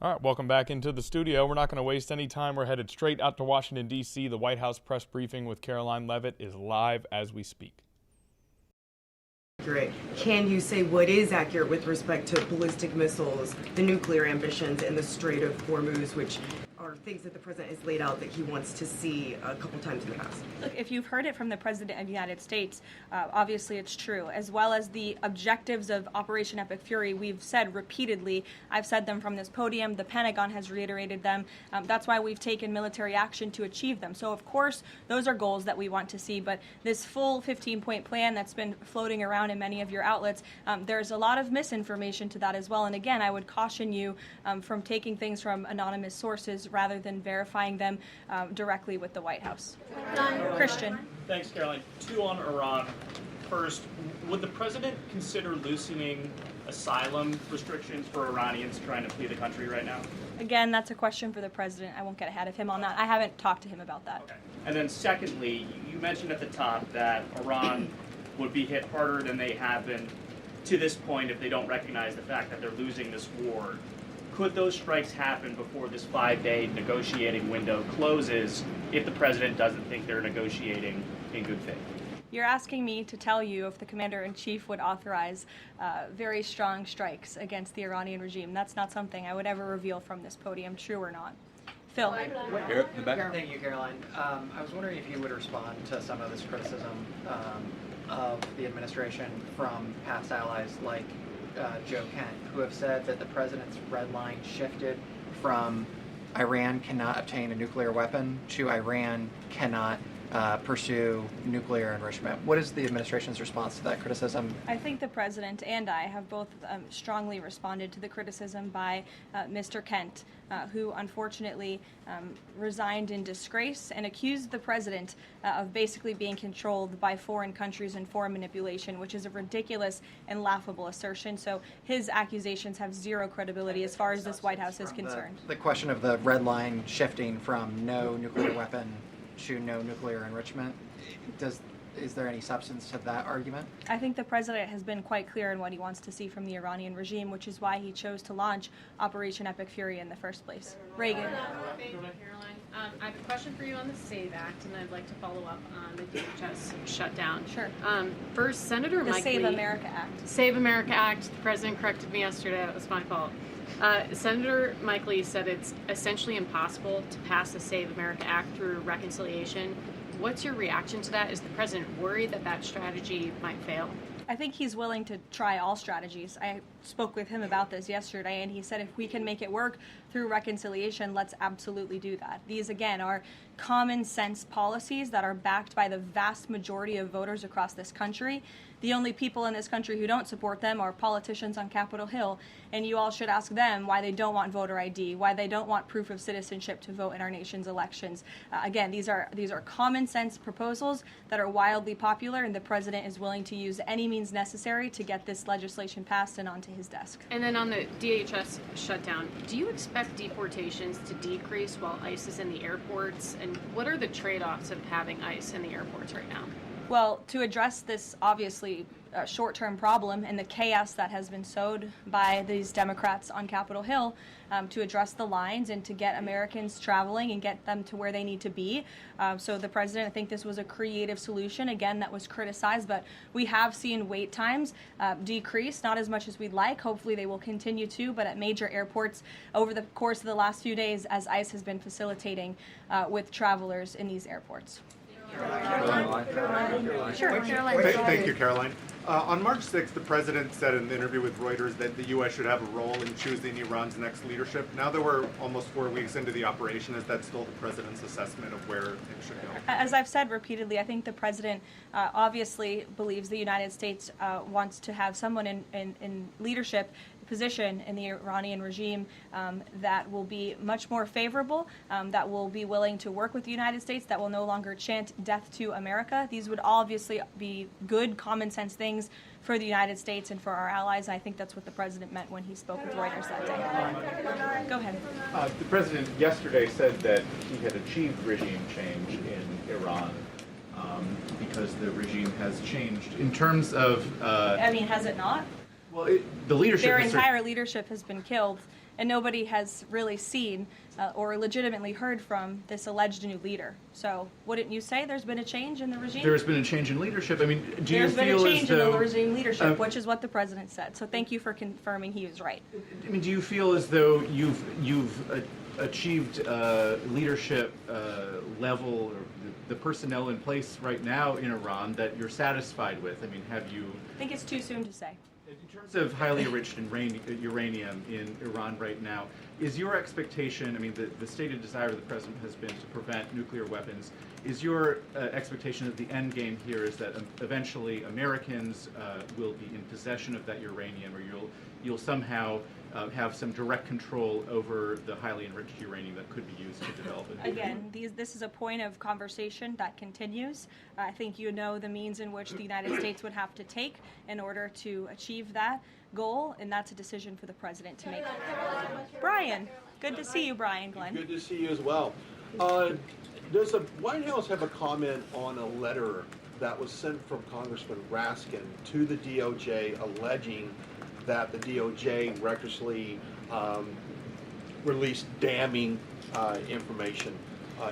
All right, welcome back into the studio. We're not going to waste any time. We're headed straight out to Washington, D.C. The White House press briefing with Caroline Leavitt is live as we speak. Can you say what is accurate with respect to ballistic missiles, the nuclear ambitions, and the Strait of Hormuz, which are things that the president has laid out that he wants to see a couple times in the past? Look, if you've heard it from the President of the United States, obviously it's true, as well as the objectives of Operation Epic Fury. We've said repeatedly, I've said them from this podium, the Pentagon has reiterated them. That's why we've taken military action to achieve them. So of course, those are goals that we want to see, but this full 15-point plan that's been floating around in many of your outlets, there's a lot of misinformation to that as well. And again, I would caution you from taking things from anonymous sources rather than verifying them directly with the White House. Christian. Thanks, Caroline. 2 on Iran. First, would the president consider loosening asylum restrictions for Iranians trying to flee the country right now? Again, that's a question for the president. I won't get ahead of him on that. I haven't talked to him about that. Okay. And then secondly, you mentioned at the top that Iran would be hit harder than they have been to this point if they don't recognize the fact that they're losing this war. Could those strikes happen before this 5-day negotiating window closes if the president doesn't think they're negotiating in good faith? You're asking me to tell you if the commander-in-chief would authorize very strong strikes against the Iranian regime. That's not something I would ever reveal from this podium, true or not. Phil. Here, in the back. Thank you, Caroline. I was wondering if you would respond to some of this criticism of the administration from past allies like Joe Kent, who have said that the president's red line shifted from Iran cannot obtain a nuclear weapon to Iran cannot pursue nuclear enrichment. What is the administration's response to that criticism? I think the president and I have both strongly responded to the criticism by Mr. Kent, who unfortunately resigned in disgrace and accused the president of basically being controlled by foreign countries and foreign manipulation, which is a ridiculous and laughable assertion. So his accusations have zero credibility as far as this White House is concerned. The question of the red line shifting from no nuclear weapon to no nuclear enrichment, is there any substance to that argument? I think the president has been quite clear in what he wants to see from the Iranian regime, which is why he chose to launch Operation Epic Fury in the first place. Reagan. Thank you, Caroline. I have a question for you on the SAVE Act, and I'd like to follow up on the DHS shutdown. Sure. First, Senator Mike Lee. The Save America Act. Save America Act. The president corrected me yesterday. It was my fault. Senator Mike Lee said it's essentially impossible to pass the Save America Act through reconciliation. What's your reaction to that? Is the president worried that that strategy might fail? I think he's willing to try all strategies. I spoke with him about this yesterday, and he said if we can make it work through reconciliation, let's absolutely do that. These, again, are common sense policies that are backed by the vast majority of voters across this country. The only people in this country who don't support them are politicians on Capitol Hill, and you all should ask them why they don't want voter ID, why they don't want proof of citizenship to vote in our nation's elections. Again, these are common sense proposals that are wildly popular, and the president is willing to use any means necessary to get this legislation passed and onto his desk. And then on the DHS shutdown, do you expect deportations to decrease while ICE is in the airports? And what are the trade-offs of having ICE in the airports right now? Well, to address this obviously short-term problem and the chaos that has been sowed by these Democrats on Capitol Hill, to address the lines and to get Americans traveling and get them to where they need to be. So the president, I think this was a creative solution, again, that was criticized, but we have seen wait times decrease, not as much as we'd like. Hopefully they will continue to, but at major airports over the course of the last few days as ICE has been facilitating with travelers in these airports. Sure. Thank you, Caroline. On March 6th, the president said in an interview with Reuters that the U.S. should have a role in choosing Iran's next leadership. Now that we're almost 4 weeks into the operation, is that still the president's assessment of where things should go? As I've said repeatedly, I think the president obviously believes the United States wants to have someone in leadership position in the Iranian regime that will be much more favorable, that will be willing to work with the United States, that will no longer chant death to America. These would obviously be good common sense things for the United States and for our allies. I think that's what the president meant when he spoke with Reuters that day. Go ahead. The president yesterday said that he had achieved regime change in Iran because the regime has changed. In terms of... I mean, has it not? Well, the leadership... Their entire leadership has been killed and nobody has really seen or legitimately heard from this alleged new leader. So wouldn't you say there's been a change in the regime? There's been a change in leadership. I mean, do you There's been feel a as change in though the regime leadership, which is what the president said. So thank you for confirming he was right. I mean, do you feel as though you've achieved leadership level or the personnel in place right now in Iran that you're satisfied with? I mean, have you? I think it's too soon to say. In terms of highly enriched uranium in Iran right now, is your expectation, I mean, the stated desire of the president has been to prevent nuclear weapons. Is your expectation that the end game here is that eventually Americans will be in possession of that uranium, or you'll somehow have some direct control over the highly enriched uranium that could be used to develop it? Again, this is a point of conversation that continues. I think you know the means in which the United States would have to take in order to achieve that goal, and that's a decision for the president to make. Brian, good to see you, Brian Glenn. Good to see you as well. Does the White House have a comment on a letter that was sent from Congressman Raskin to the DOJ alleging that the DOJ recklessly released damning information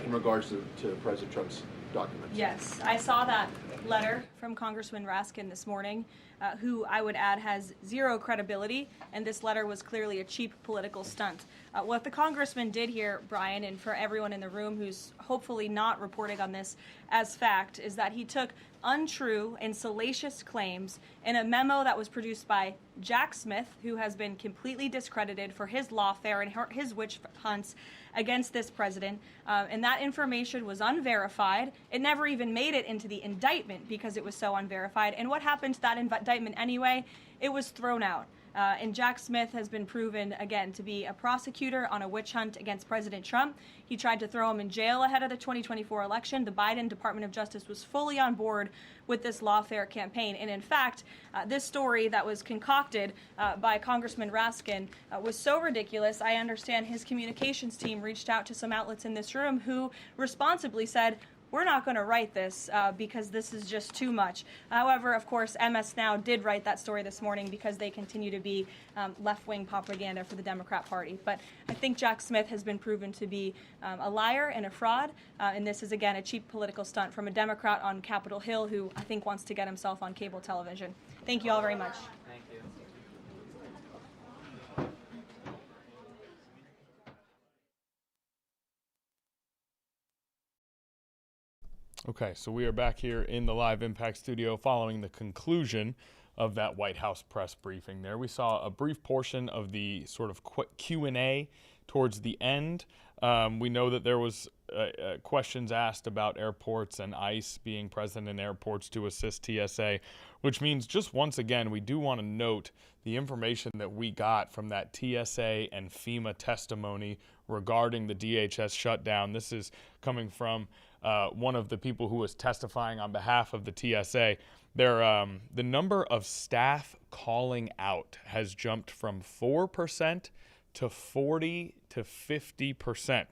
in regards to President Trump's documents? Yes, I saw that letter from Congressman Raskin this morning, who I would add has zero credibility, and this letter was clearly a cheap political stunt. What the congressman did here, Brian, and for everyone in the room who's hopefully not reporting on this as fact, is that he took untrue and salacious claims in a memo that was produced by Jack Smith, who has been completely discredited for his lawfare and his witch hunts against this president. And that information was unverified. It never even made it into the indictment because it was so unverified. And what happened to that indictment anyway? It was thrown out. And Jack Smith has been proven, again, to be a prosecutor on a witch hunt against President Trump. He tried to throw him in jail ahead of the 2024 election. The Biden Department of Justice was fully on board with this lawfare campaign. And in fact, this story that was concocted by Congressman Raskin was so ridiculous, I understand his communications team reached out to some outlets in this room who responsibly said, we're not going to write this because this is just too much. However, of course, MS Now did write that story this morning because they continue to be left-wing propaganda for the Democrat Party. But I think Jack Smith has been proven to be a liar and a fraud, and this is, again, a cheap political stunt from a Democrat on Capitol Hill who I think wants to get himself on cable television. Thank you all very much. Thank you. Okay, so we are back here in the Live Impact studio following the conclusion of that White House press briefing there. We saw a brief portion of the sort of Q&A towards the end. We know that there was questions asked about airports and ICE being present in airports to assist TSA, which means just once again, we do want to note the information that we got from that TSA and FEMA testimony regarding the DHS shutdown. This is coming from one of the people who was testifying on behalf of the TSA. The number of staff calling out has jumped from 4% to 40 to 50%.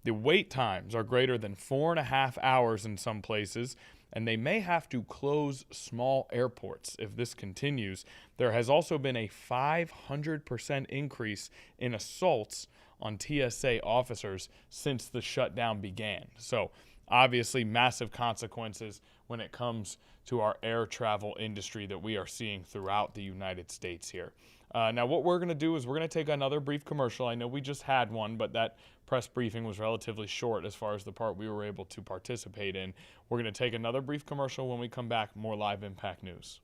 The wait times are greater than 4.5 hours in some places, and they may have to close small airports if this continues. There has also been a 500% increase in assaults on TSA officers since the shutdown began. So obviously massive consequences when it comes to our air travel industry that we are seeing throughout the United States here. Now what we're going to do is we're going to take another brief commercial. I know we just had one, but that press briefing was relatively short as far as the part we were able to participate in. We're going to take another brief commercial. When we come back, more Live Impact News.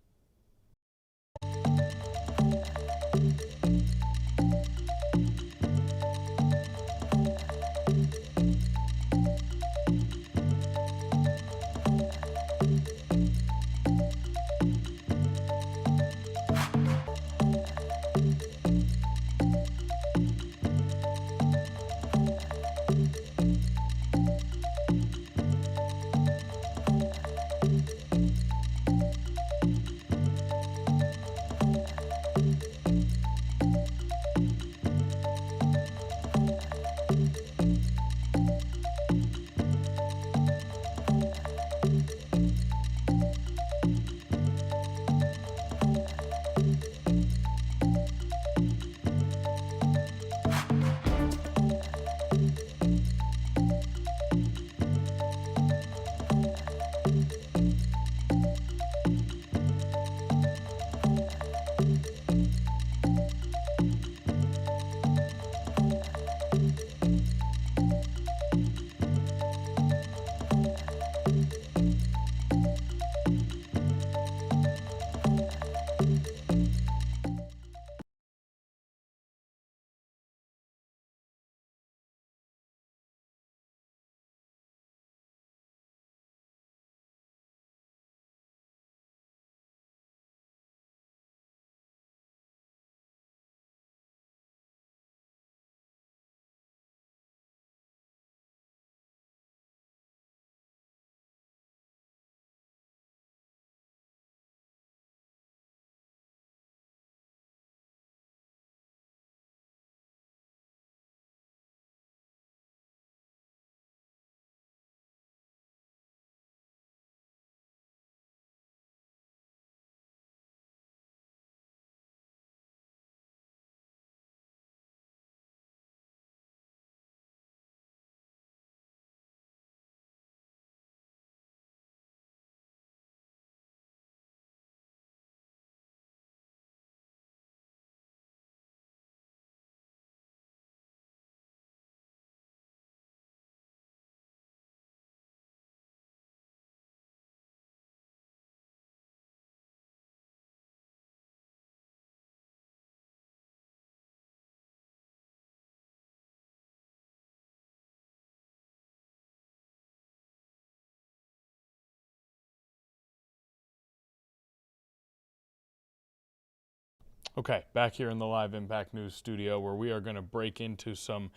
Okay, back here in the Live Impact News studio where we are going to break into some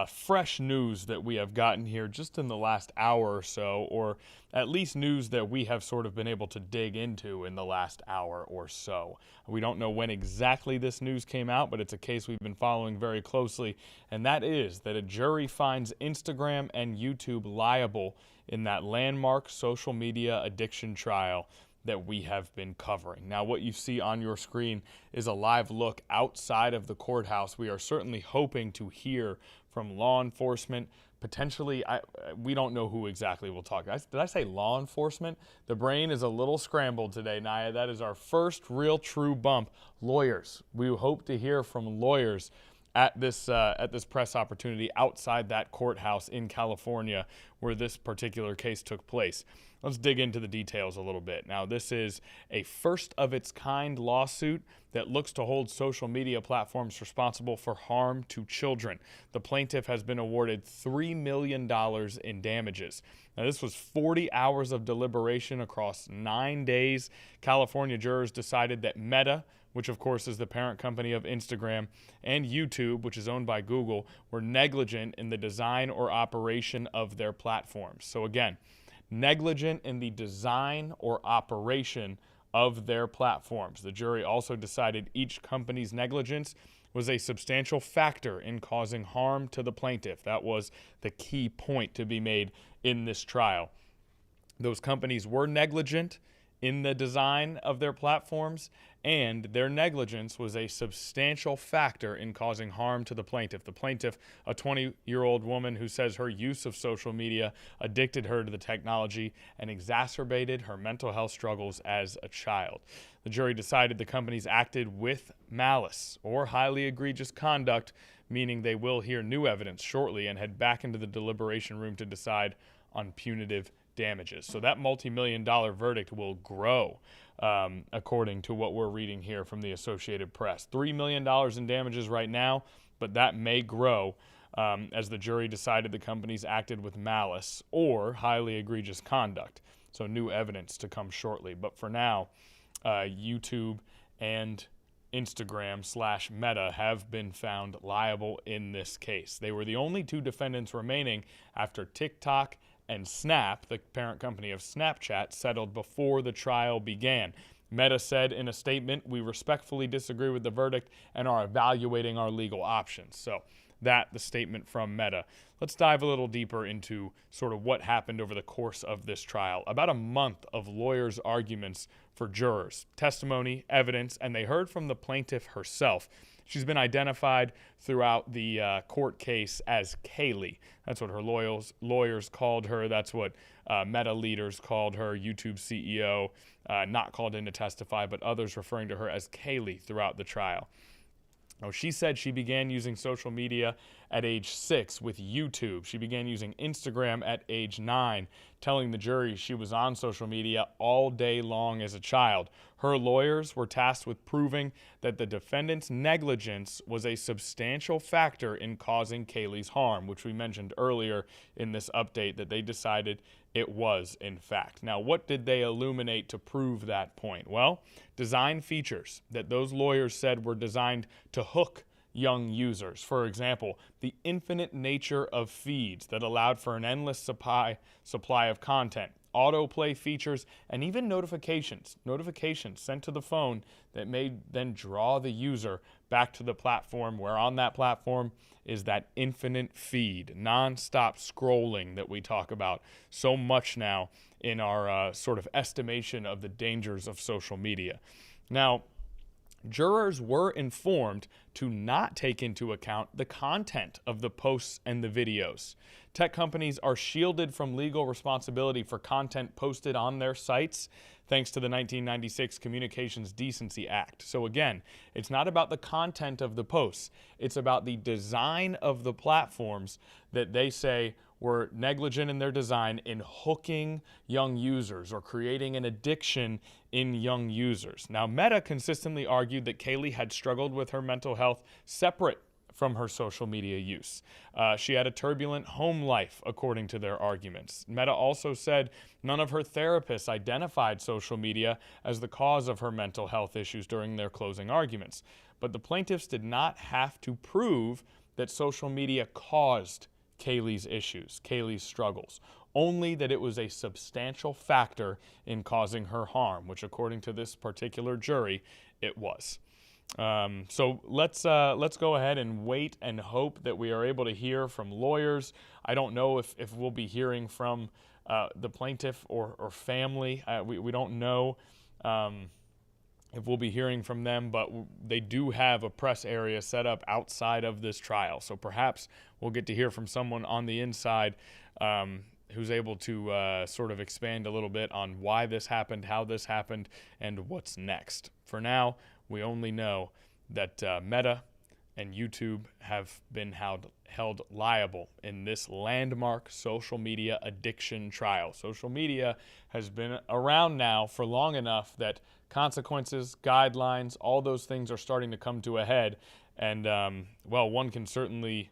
fresh news that we have gotten here just in the last hour or so, or at least news that we have sort of been able to dig into in the last hour or so. We don't know when exactly this news came out, but it's a case we've been following very closely, and that is that a jury finds Instagram and YouTube liable in that landmark social media addiction trial that we have been covering. Now, what you see on your screen is a live look outside of the courthouse. We are certainly hoping to hear from law enforcement, potentially, we don't know who exactly will talk. Did I say law enforcement? The brain is a little scrambled today, Naya. That is our first real true bump. Lawyers. We hope to hear from lawyers at this press opportunity outside that courthouse in California where this particular case took place. Let's dig into the details a little bit. Now, this is a first-of-its-kind lawsuit that looks to hold social media platforms responsible for harm to children. The plaintiff has been awarded $3 million in damages. Now, this was 40 hours of deliberation across 9 days. California jurors decided that Meta, which of course is the parent company of Instagram, and YouTube, which is owned by Google, were negligent in the design or operation of their platforms. So again, negligent in the design or operation of their platforms. The jury also decided each company's negligence was a substantial factor in causing harm to the plaintiff. That was the key point to be made in this trial. Those companies were negligent in the design of their platforms, and their negligence was a substantial factor in causing harm to the plaintiff. The plaintiff, a 20-year-old woman who says her use of social media addicted her to the technology and exacerbated her mental health struggles as a child. The jury decided the companies acted with malice or highly egregious conduct, meaning they will hear new evidence shortly and head back into the deliberation room to decide on punitive damages. So that multi-million-dollar verdict will grow, according to what we're reading here from the Associated Press. $3 million in damages right now, but that may grow as the jury decided the companies acted with malice or highly egregious conduct. So new evidence to come shortly. But for now, YouTube and Instagram/Meta have been found liable in this case. They were the only two defendants remaining after TikTok and Snap, the parent company of Snapchat, settled before the trial began. Meta said in a statement, "We respectfully disagree with the verdict and are evaluating our legal options." So the statement from Meta. Let's dive a little deeper into sort of what happened over the course of this trial. About a month of lawyers' arguments for jurors, testimony, evidence, and they heard from the plaintiff herself. She's been identified throughout the court case as Kaylee. That's what her lawyers called her. That's what Meta leaders called her, YouTube CEO, not called in to testify, but others referring to her as Kaylee throughout the trial. Now, she said she began using social media at age 6 with YouTube. She began using Instagram at age 9, telling the jury she was on social media all day long as a child. Her lawyers were tasked with proving that the defendant's negligence was a substantial factor in causing Kaylee's harm, which we mentioned earlier in this update that they decided it was, in fact. Now, what did they illuminate to prove that point? Well, design features that those lawyers said were designed to hook young users. For example, the infinite nature of feeds that allowed for an endless supply of content, autoplay features, and even notifications sent to the phone that may then draw the user back to the platform, where on that platform is that infinite feed, non-stop scrolling that we talk about so much now in our sort of estimation of the dangers of social media. Now, jurors were informed to not take into account the content of the posts and the videos. Tech companies are shielded from legal responsibility for content posted on their sites thanks to the 1996 Communications Decency Act. So again, it's not about the content of the posts. It's about the design of the platforms that they say were negligent in their design in hooking young users or creating an addiction in young users. Now, Meta consistently argued that Kaylee had struggled with her mental health separate from her social media use. She had a turbulent home life, according to their arguments. Meta also said none of her therapists identified social media as the cause of her mental health issues during their closing arguments. But the plaintiffs did not have to prove that social media caused Kaylee's issues, Kaylee's struggles, only that it was a substantial factor in causing her harm, which according to this particular jury, it was. So let's go ahead and wait and hope that we are able to hear from lawyers. I don't know if we'll be hearing from the plaintiff or family. We don't know if we'll be hearing from them, but they do have a press area set up outside of this trial. So perhaps we'll get to hear from someone on the inside who's able to sort of expand a little bit on why this happened, how this happened, and what's next. For now, we only know that Meta and YouTube have been held liable in this landmark social media addiction trial. Social media has been around now for long enough that consequences, guidelines, all those things are starting to come to a head. And, well, one can certainly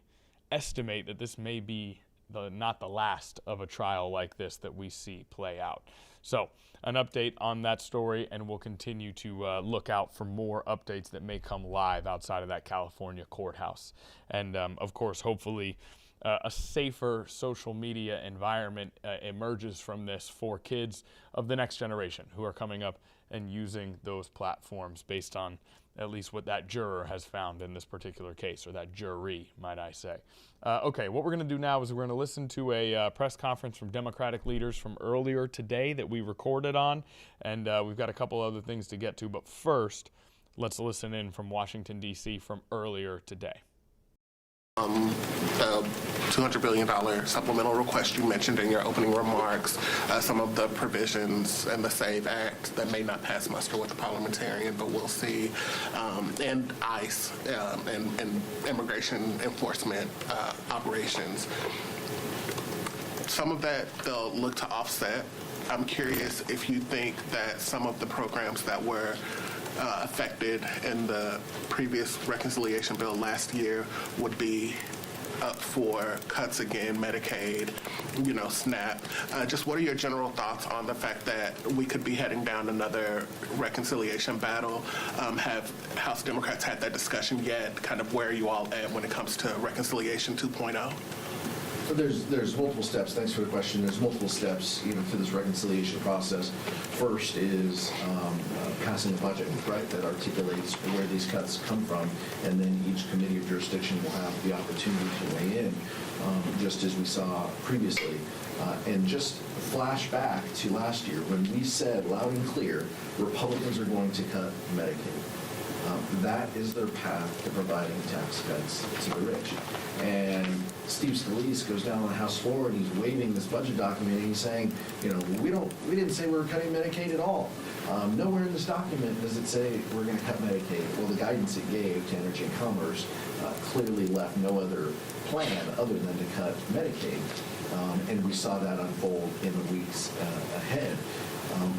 estimate that this may be not the last of a trial like this that we see play out. So an update on that story, and we'll continue to look out for more updates that may come live outside of that California courthouse. And of course, hopefully a safer social media environment emerges from this for kids of the next generation who are coming up and using those platforms based on at least what that juror has found in this particular case, or that jury, might I say. Okay, what we're going to do now is we're going to listen to a press conference from Democratic leaders from earlier today that we recorded on, and we've got a couple other things to get to, but first, let's listen in from Washington, D.C. from earlier today. The $200 billion supplemental request you mentioned in your opening remarks, some of the provisions in the SAVE Act that may not pass muster with the parliamentarian, but we'll see, and ICE and immigration enforcement operations. Some of that they'll look to offset. I'm curious if you think that some of the programs that were affected in the previous reconciliation bill last year would be up for cuts again, Medicaid, SNAP. Just what are your general thoughts on the fact that we could be heading down another reconciliation battle? Have House Democrats had that discussion yet? Kind of where are you all at when it comes to Reconciliation 2.0? So there's multiple steps. Thanks for the question. There's multiple steps, to this reconciliation process. First is passing a budget, right, that articulates where these cuts come from, and then each committee of jurisdiction will have the opportunity to weigh in, just as we saw previously. And just flash back to last year when we said loud and clear, Republicans are going to cut Medicaid. That is their path to providing tax cuts to the rich. And Steve Scalise goes down on the House floor and he's waving this budget document and he's saying, we didn't say we were cutting Medicaid at all. Nowhere in this document does it say we're going to cut Medicaid. Well, the guidance it gave to Energy and Commerce clearly left no other plan other than to cut Medicaid. And we saw that unfold in the weeks ahead.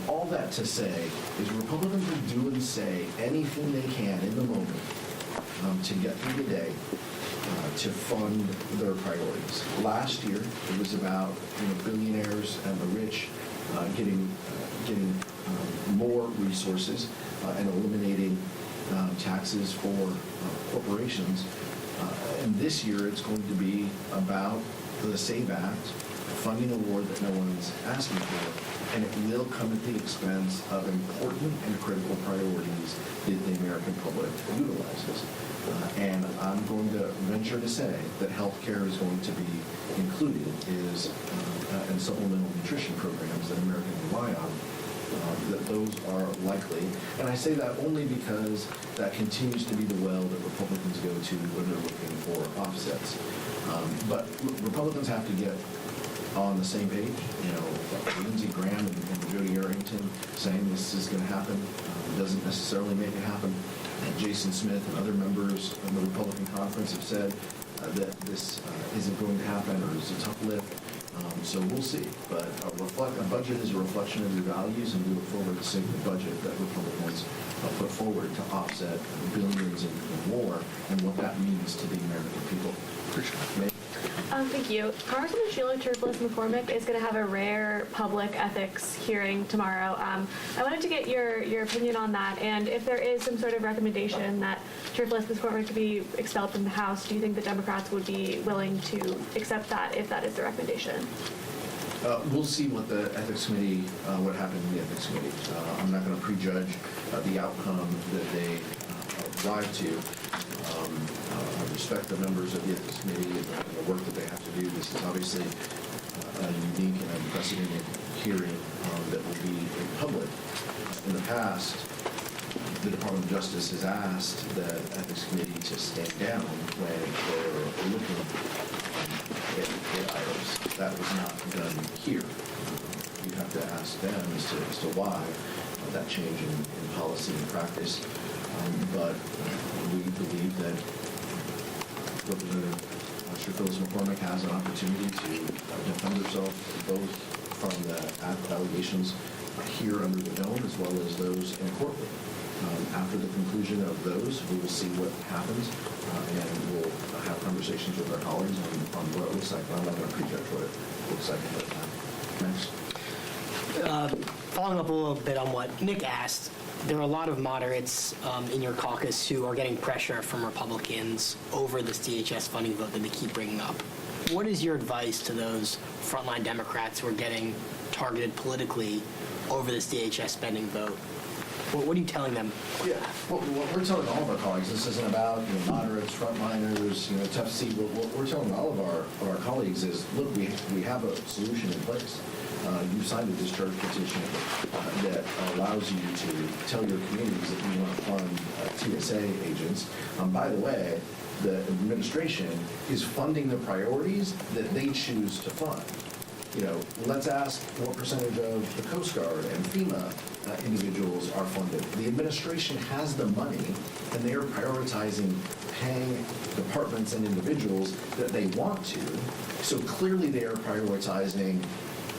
All that to say is Republicans will do and say anything they can in the moment to get through the day to fund their priorities. Last year, it was about billionaires and the rich getting more resources and eliminating taxes for corporations. And this year, it's going to be about the SAVE Act, funding a war that no one's asking for. And it will come at the expense of important and critical priorities that the American public utilizes. And I'm going to venture to say that health care is going to be included and supplemental nutrition programs that Americans rely on, that those are likely. And I say that only because that continues to be the well that Republicans go to when they're looking for offsets. But Republicans have to get on the same page. Lindsey Graham and Jody Arrington saying this is going to happen doesn't necessarily make it happen. Jason Smith and other members of the Republican conference have said that this isn't going to happen or is a tough lift. So we'll see. But a budget is a reflection of your values, and we look forward to seeing the budget that Republicans put forward to offset billions in war and what that means to the American people. Appreciate it. Thank you. Congresswoman Sheila Turfless McCormick is going to have a rare public ethics hearing tomorrow. I wanted to get your opinion on that, and if there is some sort of recommendation that Turfless McCormick could be expelled from the House, do you think the Democrats would be willing to accept that if that is the recommendation? We'll see what the Ethics Committee, what happened in the Ethics Committee. I'm not going to prejudge the outcome that they arrive to. I respect the members of the Ethics Committee and the work that they have to do. This is obviously a unique and unprecedented hearing that will be in public. In the past, the Department of Justice has asked the Ethics Committee to stand down when they're looking at items. That was not done here. You have to ask them as to why that change in policy and practice. But we believe that Representative Phyllis McCormick has an opportunity to defend herself both from the allegations here under the dome as well as those in courtroom. After the conclusion of those, we will see what happens, and we'll have conversations with our colleagues on what it looks like. But I'm not going to prejudge what it looks like at that time. Next. Following up a little bit on what Nick asked, there are a lot of moderates in your caucus who are getting pressure from Republicans over this DHS funding vote that they keep bringing up. What is your advice to those frontline Democrats who are getting targeted politically over this DHS spending vote? What are you telling them? Yeah, well, what we're telling all of our colleagues, this isn't about moderates, frontliners, tough seat. What we're telling all of our colleagues is, look, we have a solution in place. You signed a discharge petition that allows you to tell your communities that you want to fund TSA agents. By the way, the administration is funding the priorities that they choose to fund. Let's ask what percentage of the Coast Guard and FEMA individuals are funded. The administration has the money, and they are prioritizing paying departments and individuals that they want to. So clearly they are prioritizing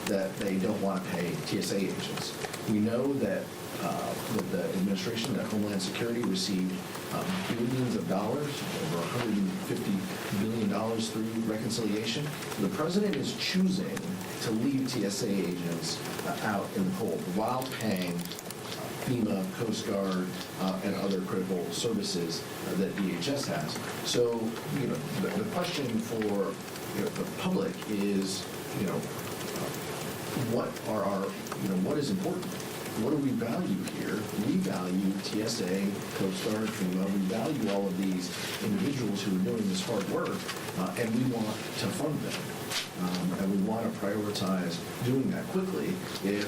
that they don't want to pay TSA agents. We know that with the administration, that Homeland Security received billions of dollars, over $150 billion through reconciliation. The president is choosing to leave TSA agents out in the cold while paying FEMA, Coast Guard, and other critical services that DHS has. So, the question for the public is, what is important? What do we value here? We value TSA, Coast Guard, FEMA. We value all of these individuals who are doing this hard work, and we want to fund them. And we want to prioritize doing that quickly. If,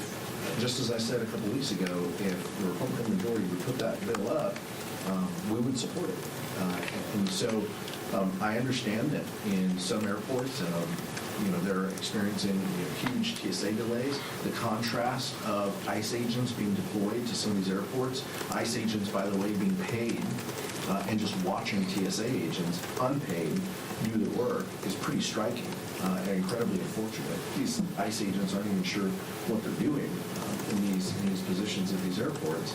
just as I said a couple weeks ago, if the Republican majority would put that bill up, we would support it. And so I understand that in some airports, they're experiencing huge TSA delays. The contrast of ICE agents being deployed to some of these airports, ICE agents, by the way, being paid, and just watching TSA agents unpaid do the work is pretty striking and incredibly unfortunate. These ICE agents aren't even sure what they're doing in these positions at these airports.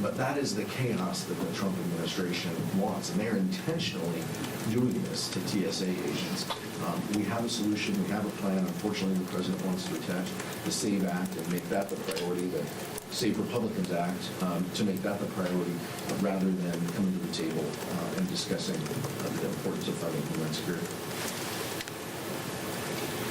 But that is the chaos that the Trump administration wants, and they're intentionally doing this to TSA agents. We have a solution, we have a plan. Unfortunately, the president wants to attach the SAVE Act and make that the priority, the Save Republicans Act, to make that the priority, rather than coming to the table and discussing the importance of funding Homeland Security.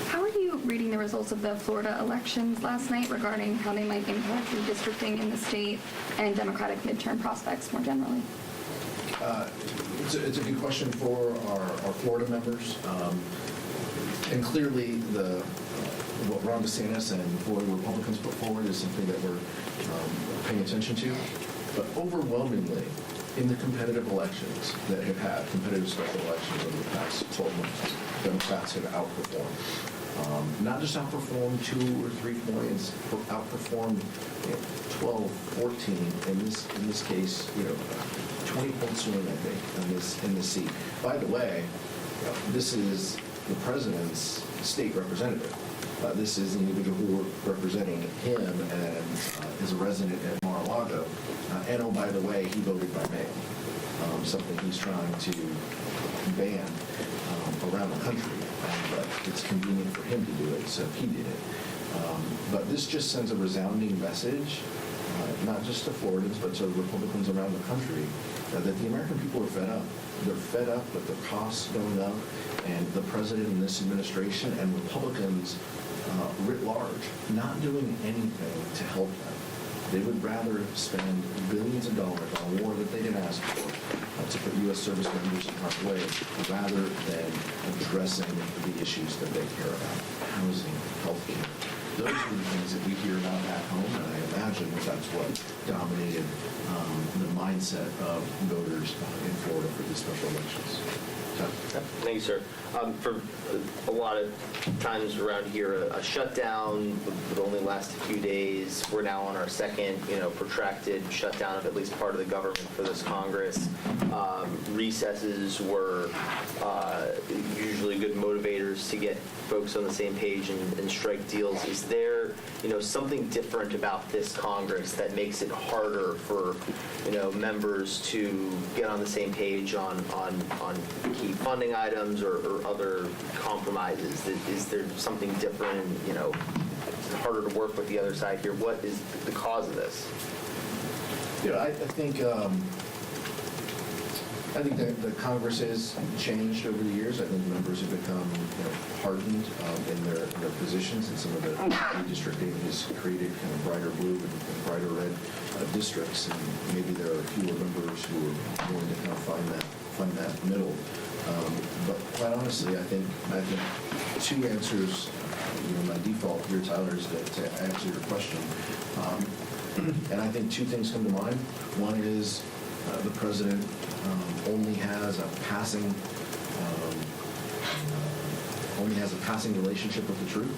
How are you reading the results of the Florida elections last night regarding how they might impact redistricting in the state and Democratic midterm prospects more generally? It's a good question for our Florida members. And clearly, what Ron DeSantis and Florida Republicans put forward is something that we're paying attention to. But overwhelmingly, in the competitive elections that have had, competitive special elections over the past 12 months, Democrats have outperformed. Not just outperformed 2 or 3 points, outperformed 12, 14, in this case, 20-point swing, I think, in this seat. By the way, this is the president's state representative. This is an individual who we're representing him and is a resident at Mar-a-Lago. And oh, by the way, he voted by mail, something he's trying to ban around the country. But it's convenient for him to do it, so he did it. But this just sends a resounding message, not just to Floridians, but to Republicans around the country, that the American people are fed up. They're fed up with the costs going up, and the president and this administration and Republicans writ large not doing anything to help them. They would rather spend billions of dollars on a war that they didn't ask for to put U.S. service members in harm's way, rather than addressing the issues that they care about: housing, health care. Those are the things that we hear about back home, and I imagine that that's what dominated the mindset of voters in Florida for these special elections. Thank you, sir. For a lot of times around here, a shutdown would only last a few days. We're now on our second, protracted shutdown of at least part of the government for this Congress. Recesses were usually good motivators to get folks on the same page and strike deals. Is there, something different about this Congress that makes it harder for, members to get on the same page on key funding items or other compromises? Is there something different? Is it harder to work with the other side here? What is the cause of this? I think that the Congress has changed over the years. I think members have become hardened in their positions, and some of the redistricting has created kind of brighter blue and brighter red districts, and maybe there are fewer members who are willing to kind of find that middle. But quite honestly, I think two answers. My default here, Tyler, is to answer your question, and I think two things come to mind. One is the president only has a passing relationship with the truth.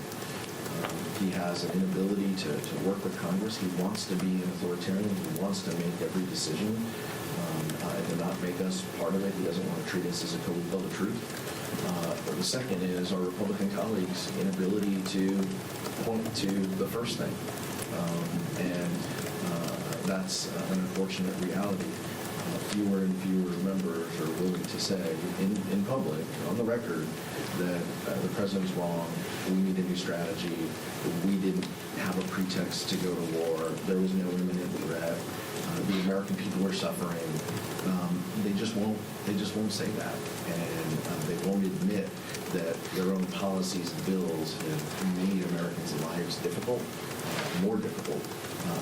He has an inability to work with Congress. He wants to be an authoritarian. He wants to make every decision and to not make us part of it. He doesn't want to treat us as a co-equal of truth. But the second is our Republican colleagues' inability to point to the first thing. And that's an unfortunate reality. Fewer and fewer members are willing to say in public, on the record, that the president's wrong, we need a new strategy, we didn't have a pretext to go to war, there was no imminent threat, the American people are suffering. They just won't say that, and they won't admit that their own policies and bills have made Americans' lives difficult, more difficult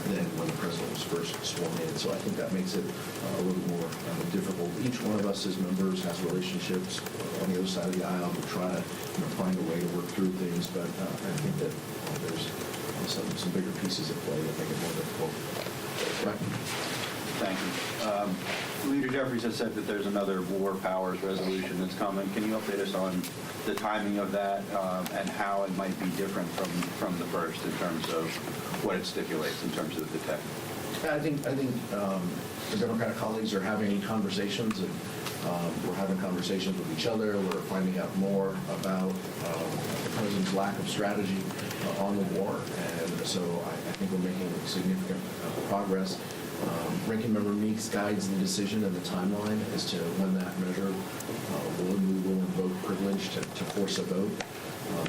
than when the president was first sworn in. So I think that makes it a little more difficult. Each one of us as members has relationships on the other side of the aisle. We try to find a way to work through things, but I think that there's some bigger pieces at play that make it more difficult. Right. Thank you. Leader Jeffries has said that there's another war powers resolution that's coming. Can you update us on the timing of that and how it might be different from the first in terms of what it stipulates in terms of the text? I think the Democratic colleagues are having conversations, and we're having conversations with each other. We're finding out more about the president's lack of strategy on the war, and so I think we're making significant progress. Ranking Member Meeks guides the decision and the timeline as to when that measure will and we will invoke privilege to force a vote.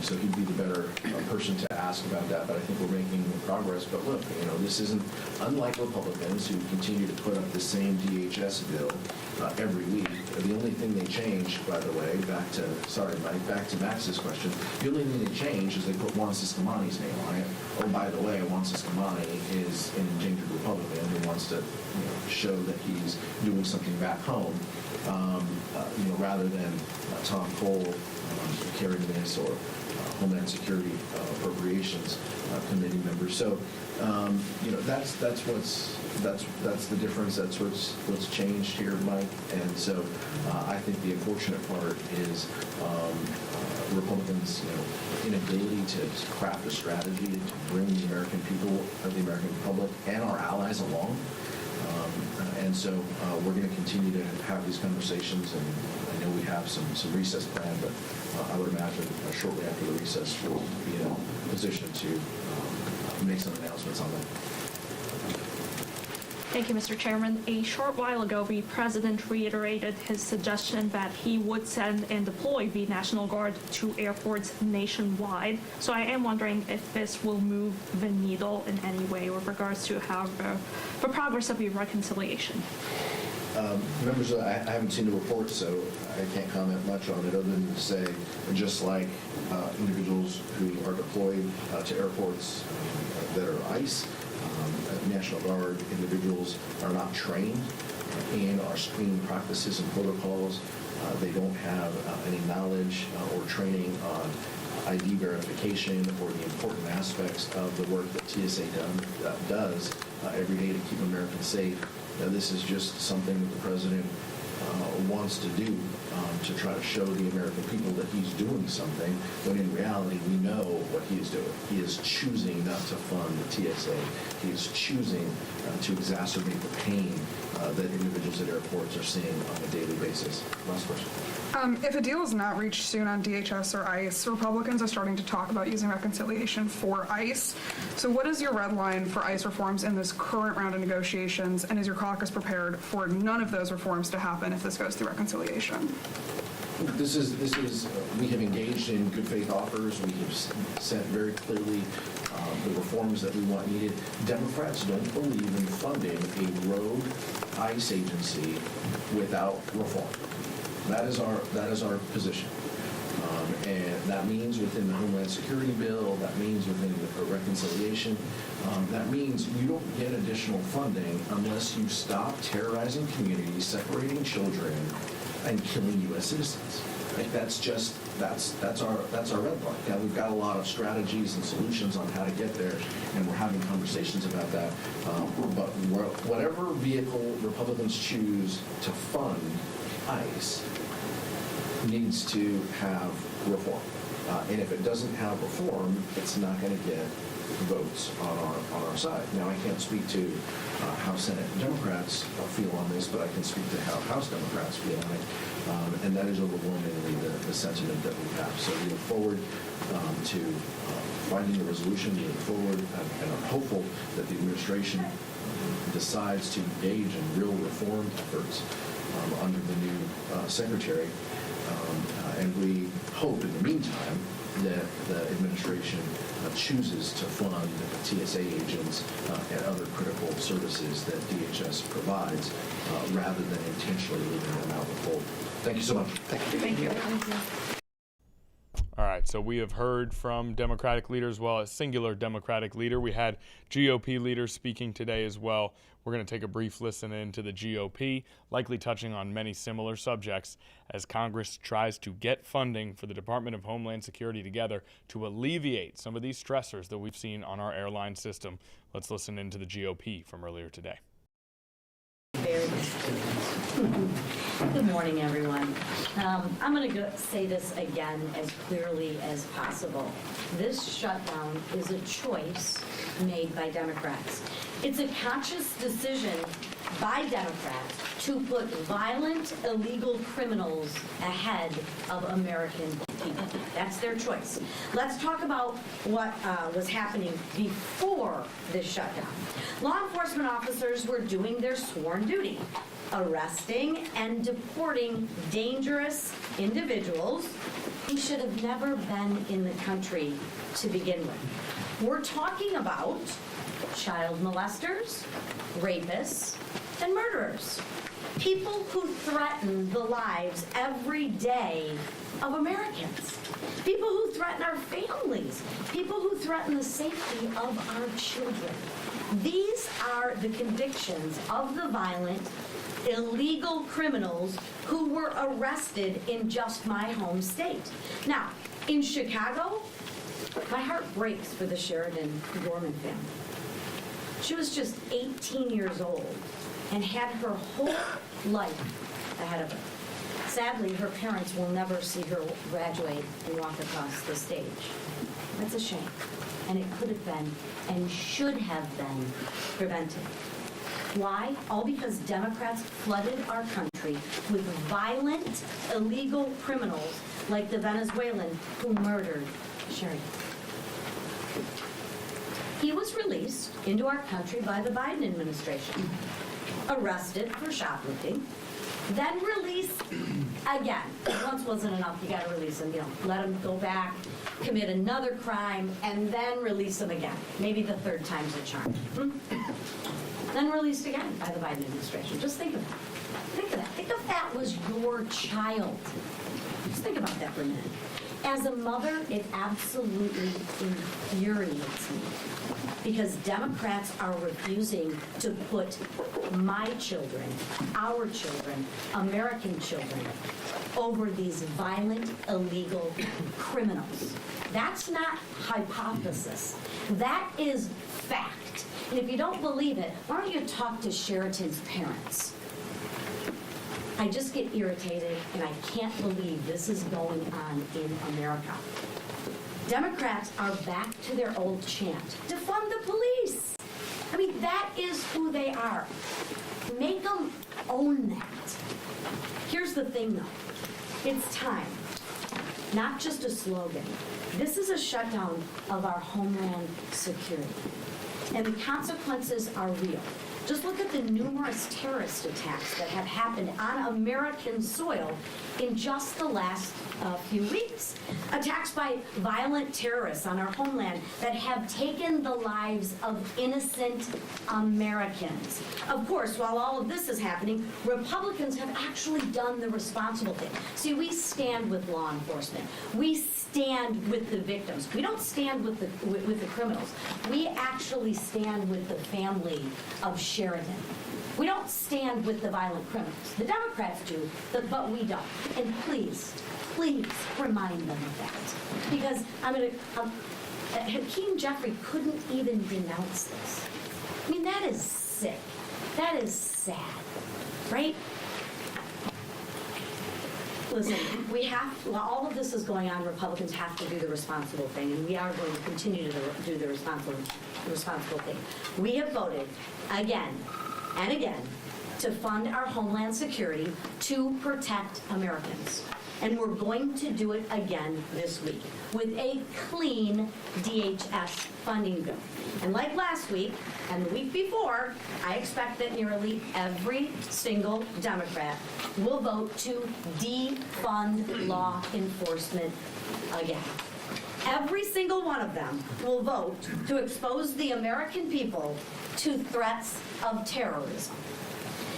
So he'd be the better person to ask about that, but I think we're making progress. But look, this isn't unlike Republicans who continue to put up the same DHS bill every week. The only thing they changed, by the way, back to Max's question, the only thing they changed is they put Juan Ciscomani's name on it. Oh, by the way, Juan Ciscomani is an endangered Republican who wants to show that he's doing something back home, rather than Tom Cole carrying this, or Homeland Security Appropriations Committee members. So, that's the difference. That's what's changed here, Mike. And so, I think the unfortunate part is Republicans' inability to craft a strategy to bring the American people, the American public, and our allies along. And so we're going to continue to have these conversations, and I know we have some recess planned, but I would imagine shortly after the recess we'll be in a position to make some announcements on that. Thank you, Mr. Chairman. A short while ago, the President reiterated his suggestion that he would send and deploy the National Guard to airports nationwide. So I am wondering if this will move the needle in any way with regards to how the progress of the reconciliation. Members, I haven't seen the report, so I can't comment much on it other than to say, just like individuals who are deployed to airports that are ICE, National Guard individuals are not trained in our screening practices and protocols. They don't have any knowledge or training on ID verification or the important aspects of the work that TSA does every day to keep Americans safe. This is just something that the President wants to do to try to show the American people that he's doing something, when in reality we know what he is doing. He is choosing not to fund the TSA. He is choosing to exacerbate the pain that individuals at airports are seeing on a daily basis. Last question. If a deal is not reached soon on DHS or ICE, Republicans are starting to talk about using reconciliation for ICE. So what is your red line for ICE reforms in this current round of negotiations, and is your caucus prepared for none of those reforms to happen if this goes through reconciliation? We have engaged in good faith offers. We have said very clearly the reforms that we want needed. Democrats don't believe in funding a rogue ICE agency without reform. That is our position. And that means within the Homeland Security bill, that means within the reconciliation, that means you don't get additional funding unless you stop terrorizing communities, separating children, and killing U.S. citizens. Like that's our red line. Now we've got a lot of strategies and solutions on how to get there, and we're having conversations about that. But whatever vehicle Republicans choose to fund ICE needs to have reform. And if it doesn't have reform, it's not going to get votes on our side. Now, I can't speak to how Senate Democrats feel on this, but I can speak to how House Democrats feel on it. And that is overwhelmingly the sentiment that we have. So we look forward to finding a resolution, we look forward and are hopeful that the administration decides to engage in real reform efforts under the new secretary. And we hope in the meantime that the administration chooses to fund TSA agents and other critical services that DHS provides rather than intentionally leaving them out in the cold. Thank you so much. Thank you. All right, so we have heard from Democratic leaders, well, a singular Democratic leader. We had GOP leaders speaking today as well. We're going to take a brief listen into the GOP, likely touching on many similar subjects as Congress tries to get funding for the Department of Homeland Security together to alleviate some of these stressors that we've seen on our airline system. Let's listen into the GOP from earlier today. Good morning, everyone. I'm going to say this again as clearly as possible. This shutdown is a choice made by Democrats. It's a conscious decision by Democrats to put violent, illegal criminals ahead of American people. That's their choice. Let's talk about what was happening before this shutdown. Law enforcement officers were doing their sworn duty, arresting and deporting dangerous individuals who should have never been in the country to begin with. We're talking about child molesters, rapists, and murderers. People who threaten the lives every day of Americans. People who threaten our families. People who threaten the safety of our children. These are the convictions of the violent, illegal criminals who were arrested in just my home state. Now, in Chicago, my heart breaks for the Sheridan Gorman family. She was just 18 years old and had her whole life ahead of her. Sadly, her parents will never see her graduate and walk across the stage. That's a shame. And it could have been and should have been prevented. Why? All because Democrats flooded our country with violent, illegal criminals like the Venezuelan who murdered Sheridan. He was released into our country by the Biden administration, arrested for shoplifting, then released again. Once wasn't enough, you gotta release him, let him go back, commit another crime, and then release him again. Maybe the third time's a charm. Then released again by the Biden administration. Just think of that. Think of that. Think if that was your child. Just think about that for a minute. As a mother, it absolutely infuriates me because Democrats are refusing to put my children, our children, American children, over these violent, illegal criminals. That's not hypothesis. That is fact. And if you don't believe it, why don't you talk to Sheridan's parents? I just get irritated, and I can't believe this is going on in America. Democrats are back to their old chant, defund the police. I mean, that is who they are. Make them own that. Here's the thing, though. It's time, not just a slogan. This is a shutdown of our homeland security, and the consequences are real. Just look at the numerous terrorist attacks that have happened on American soil in just the last few weeks. Attacks by violent terrorists on our homeland that have taken the lives of innocent Americans. Of course, while all of this is happening, Republicans have actually done the responsible thing. See, we stand with law enforcement. We stand with the victims. We don't stand with the criminals. We actually stand with the family of Sheridan. We don't stand with the violent criminals. The Democrats do, but we don't. And please, please remind them of that. Because Hakeem Jeffrey couldn't even denounce this. I mean, that is sick. That is sad, right? Listen, while all of this is going on, Republicans have to do the responsible thing, and we are going to continue to do the responsible thing. We have voted again and again to fund our homeland security to protect Americans. And we're going to do it again this week with a clean DHS funding bill. And like last week and the week before, I expect that nearly every single Democrat will vote to defund law enforcement again. Every single one of them will vote to expose the American people to threats of terrorism.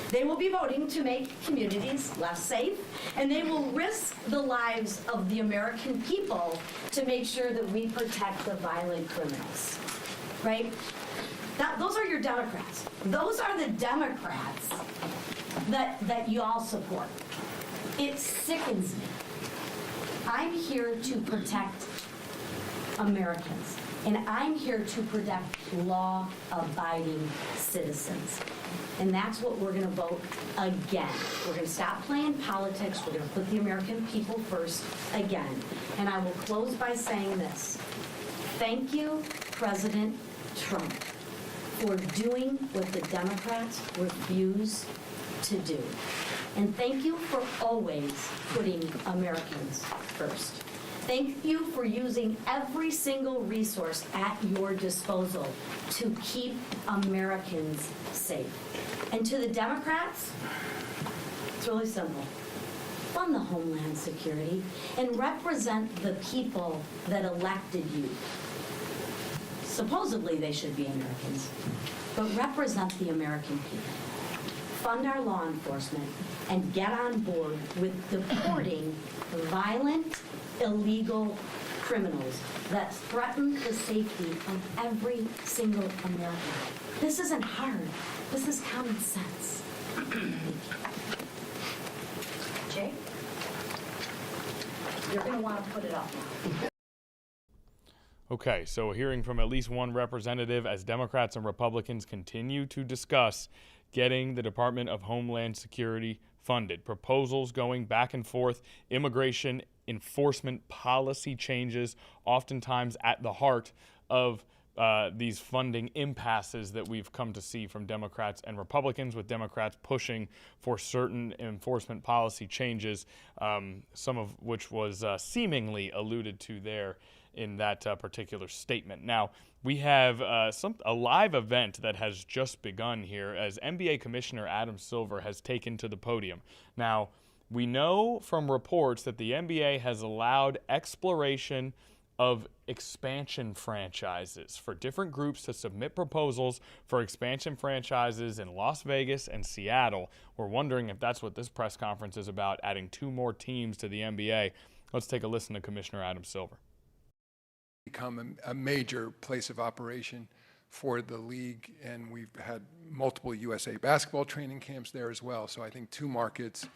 They will be voting to make communities less safe, and they will risk the lives of the American people to make sure that we protect the violent criminals, right? Those are your Democrats. Those are the Democrats that you all support. It sickens me. I'm here to protect Americans, and I'm here to protect law-abiding citizens. And that's what we're going to vote again. We're going to stop playing politics. We're going to put the American people first again. And I will close by saying this. Thank you, President Trump, for doing what the Democrats refuse to do. And thank you for always putting Americans first. Thank you for using every single resource at your disposal to keep Americans safe. And to the Democrats, it's really simple. Fund the Homeland Security and represent the people that elected you. Supposedly they should be Americans, but represent the American people. Fund our law enforcement and get on board with deporting violent, illegal criminals that threaten the safety of every single American. This isn't hard. This is common sense. Jay, you're going to want to put it up now. Okay, so hearing from at least one representative as Democrats and Republicans continue to discuss getting the Department of Homeland Security funded. Proposals going back and forth, immigration enforcement policy changes, oftentimes at the heart of these funding impasses that we've come to see from Democrats and Republicans, with Democrats pushing for certain enforcement policy changes, some of which was seemingly alluded to there in that particular statement. Now, we have a live event that has just begun here as NBA Commissioner Adam Silver has taken to the podium. Now, we know from reports that the NBA has allowed exploration of expansion franchises for different groups to submit proposals for expansion franchises in Las Vegas and Seattle. We're wondering if that's what this press conference is about, adding 2 more teams to the NBA. Let's take a listen to Commissioner Adam Silver. Become a major place of operation for the league, and we've had multiple USA basketball training camps there as well. So I think 2 markets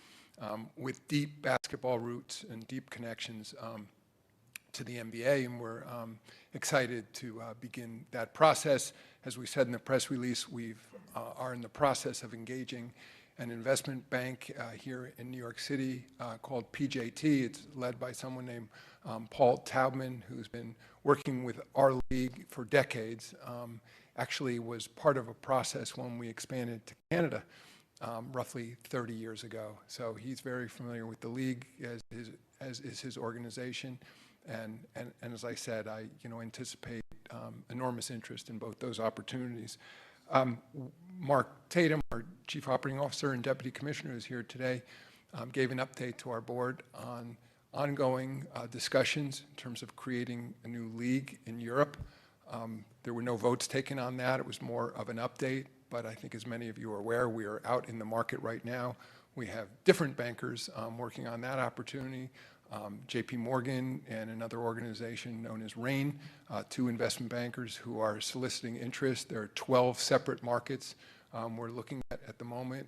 with deep basketball roots and deep connections to the NBA, and we're excited to begin that process. As we said in the press release, we are in the process of engaging an investment bank here in New York City called PJT. It's led by someone named Paul Taubman, who's been working with our league for decades. Actually was part of a process when we expanded to Canada roughly 30 years ago. So he's very familiar with the league, as is his organization. And as I said, I anticipate enormous interest in both those opportunities. Mark Tatum, our Chief Operating Officer and Deputy Commissioner, is here today, gave an update to our board on ongoing discussions in terms of creating a new league in Europe. There were no votes taken on that. It was more of an update, but I think as many of you are aware, we are out in the market right now. We have different bankers working on that opportunity. JP Morgan and another organization known as RAIN, 2 investment bankers who are soliciting interest. There are 12 separate markets we're looking at the moment.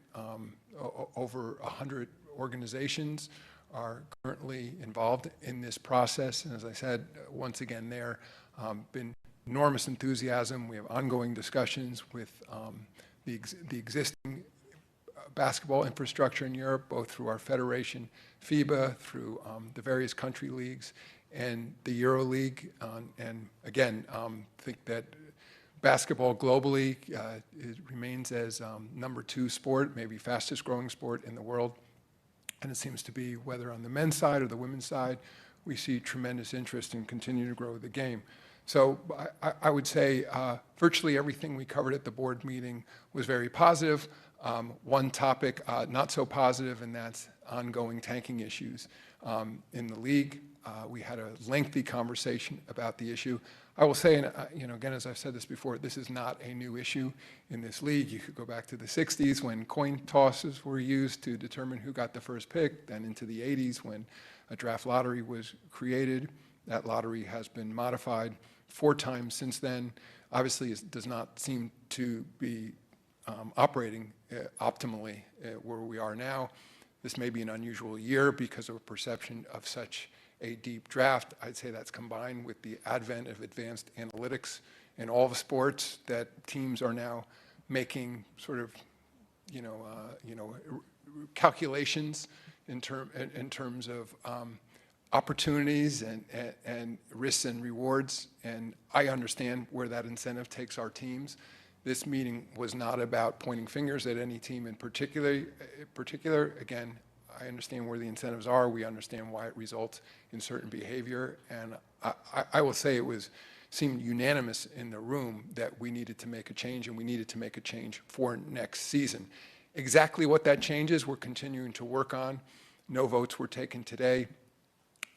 Over 100 organizations are currently involved in this process. And as I said, once again, there been enormous enthusiasm. We have ongoing discussions with the existing basketball infrastructure in Europe, both through our federation, FIBA, through the various country leagues, and the Euro League. And again, think that basketball globally it remains as number 2 sport, maybe fastest growing sport in the world. And it seems to be, whether on the men's side or the women's side, we see tremendous interest in continuing to grow the game. So I would say virtually everything we covered at the board meeting was very positive. One topic not so positive, and that's ongoing tanking issues in the league. We had a lengthy conversation about the issue. I will say, and again, as I've said this before, this is not a new issue in this league. You could go back to the 60s when coin tosses were used to determine who got the first pick, then into the 80s when a draft lottery was created. That lottery has been modified 4 times since then. Obviously, it does not seem to be operating optimally where we are now. This may be an unusual year because of a perception of such a deep draft. I'd say that's combined with the advent of advanced analytics in all the sports, that teams are now making sort of, calculations in terms of opportunities and risks and rewards. And I understand where that incentive takes our teams. This meeting was not about pointing fingers at any team in particular. Again, I understand where the incentives are. We understand why it results in certain behavior. And I will say seemed unanimous in the room that we needed to make a change, and we needed to make a change for next season. Exactly what that change is, we're continuing to work on. No votes were taken today.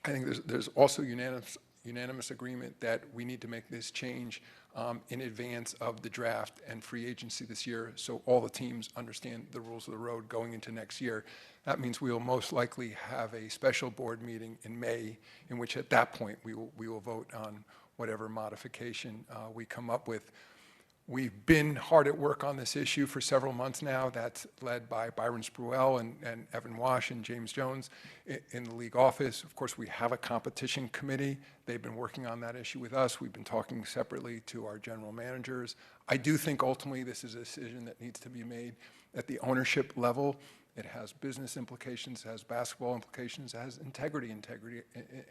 I think there's also unanimous agreement that we need to make this change in advance of the draft and free agency this year, so all the teams understand the rules of the road going into next year. That means we will most likely have a special board meeting in May, in which at that point we will vote on whatever modification we come up with. We've been hard at work on this issue for several months now. That's led by Byron Spruill and Evan Wash and James Jones in the league office. Of course, we have a competition committee. They've been working on that issue with us. We've been talking separately to our general managers. I do think ultimately this is a decision that needs to be made at the ownership level. It has business implications, it has basketball implications, it has integrity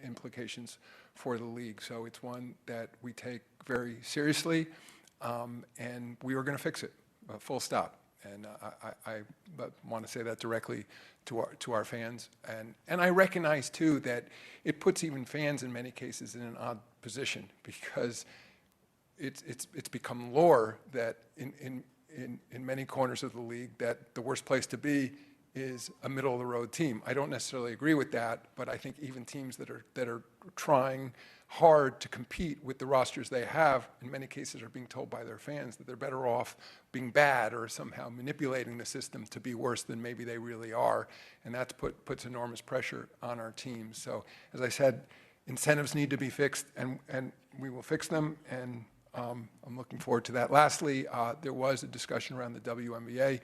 implications for the league. So it's one that we take very seriously, and we are going to fix it, full stop. And I want to say that directly to our fans. And I recognize, too, that it puts even fans in many cases in an odd position, because it's become lore that in many corners of the league that the worst place to be is a middle-of-the-road team. I don't necessarily agree with that, but I think even teams that are trying hard to compete with the rosters they have, in many cases are being told by their fans that they're better off being bad or somehow manipulating the system to be worse than maybe they really are, and that's puts enormous pressure on our teams. So, as I said, incentives need to be fixed, and we will fix them, and I'm looking forward to that. Lastly, there was a discussion around the WNBA.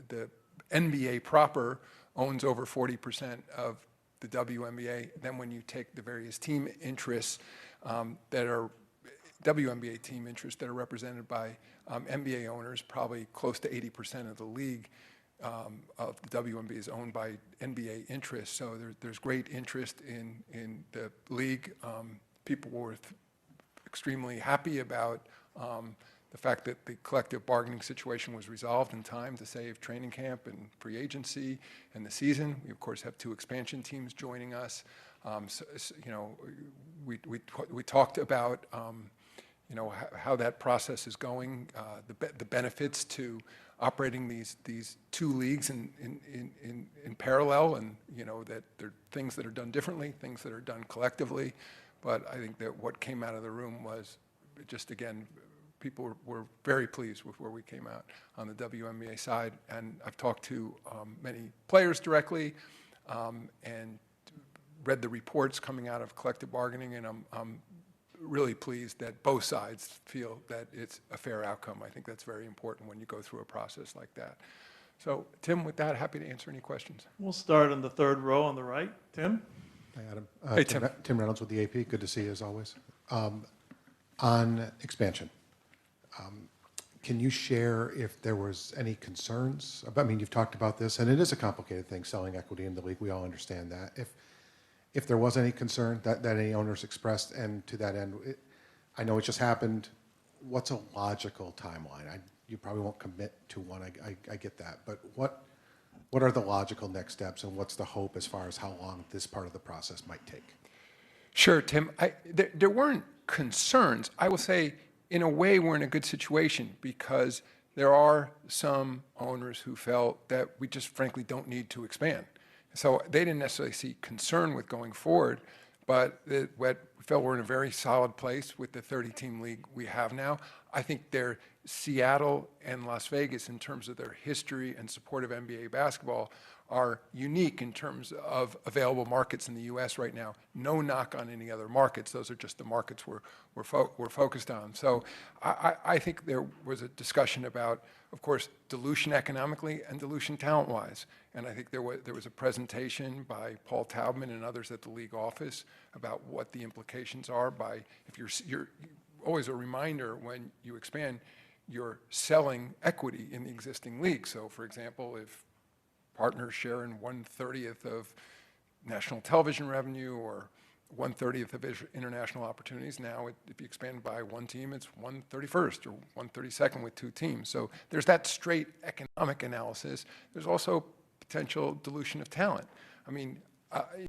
The NBA proper owns over 40% of the WNBA. Then when you take the various team interests that are WNBA team interests that are represented by NBA owners, probably close to 80% of the league of the WNBA is owned by NBA interests. So there's great interest in the league. People were extremely happy about the fact that the collective bargaining situation was resolved in time to save training camp and free agency and the season. We, of course, have 2 expansion teams joining us. We talked about how that process is going, the benefits to operating these 2 leagues in parallel, and that there are things that are done differently, things that are done collectively. But I think that what came out of the room was just, again, people were very pleased with where we came out on the WNBA side. And I've talked to many players directly and read the reports coming out of collective bargaining, and I'm really pleased that both sides feel that it's a fair outcome. I think that's very important when you go through a process like that. So, Tim, with that, happy to answer any questions. We'll start in the third row on the right. Tim? Hi, Adam. Hey, Tim. Tim Reynolds with the AP. Good to see you, as always. On expansion, can you share if there was any concerns about, I mean, you've talked about this, and it is a complicated thing, selling equity in the league. We all understand that. If there was any concern that any owners expressed, and to that end, I know it just happened, what's a logical timeline? You probably won't commit to one, I get that, but what are the logical next steps, and what's the hope as far as how long this part of the process might take? Sure, Tim. There weren't concerns. I will say, in a way, we're in a good situation because there are some owners who felt that we just frankly don't need to expand. So they didn't necessarily see concern with going forward, but we felt we're in a very solid place with the 30-team league we have now. I think they're Seattle and Las Vegas, in terms of their history and support of NBA basketball, are unique in terms of available markets in the U.S. right now. No knock on any other markets. Those are just the markets we're focused on. So I think there was a discussion about, of course, dilution economically and dilution talent-wise. And I think there was a presentation by Paul Taubman and others at the league office about what the implications are by, if you're always a reminder when you expand, you're selling equity in the existing league. So, for example, if partners share in 1/30th of national television revenue or 1/30th of international opportunities, now if you expand by one team, it's 1/31st or 1/32nd with 2 teams. So there's that straight economic analysis. There's also potential dilution of talent. I mean,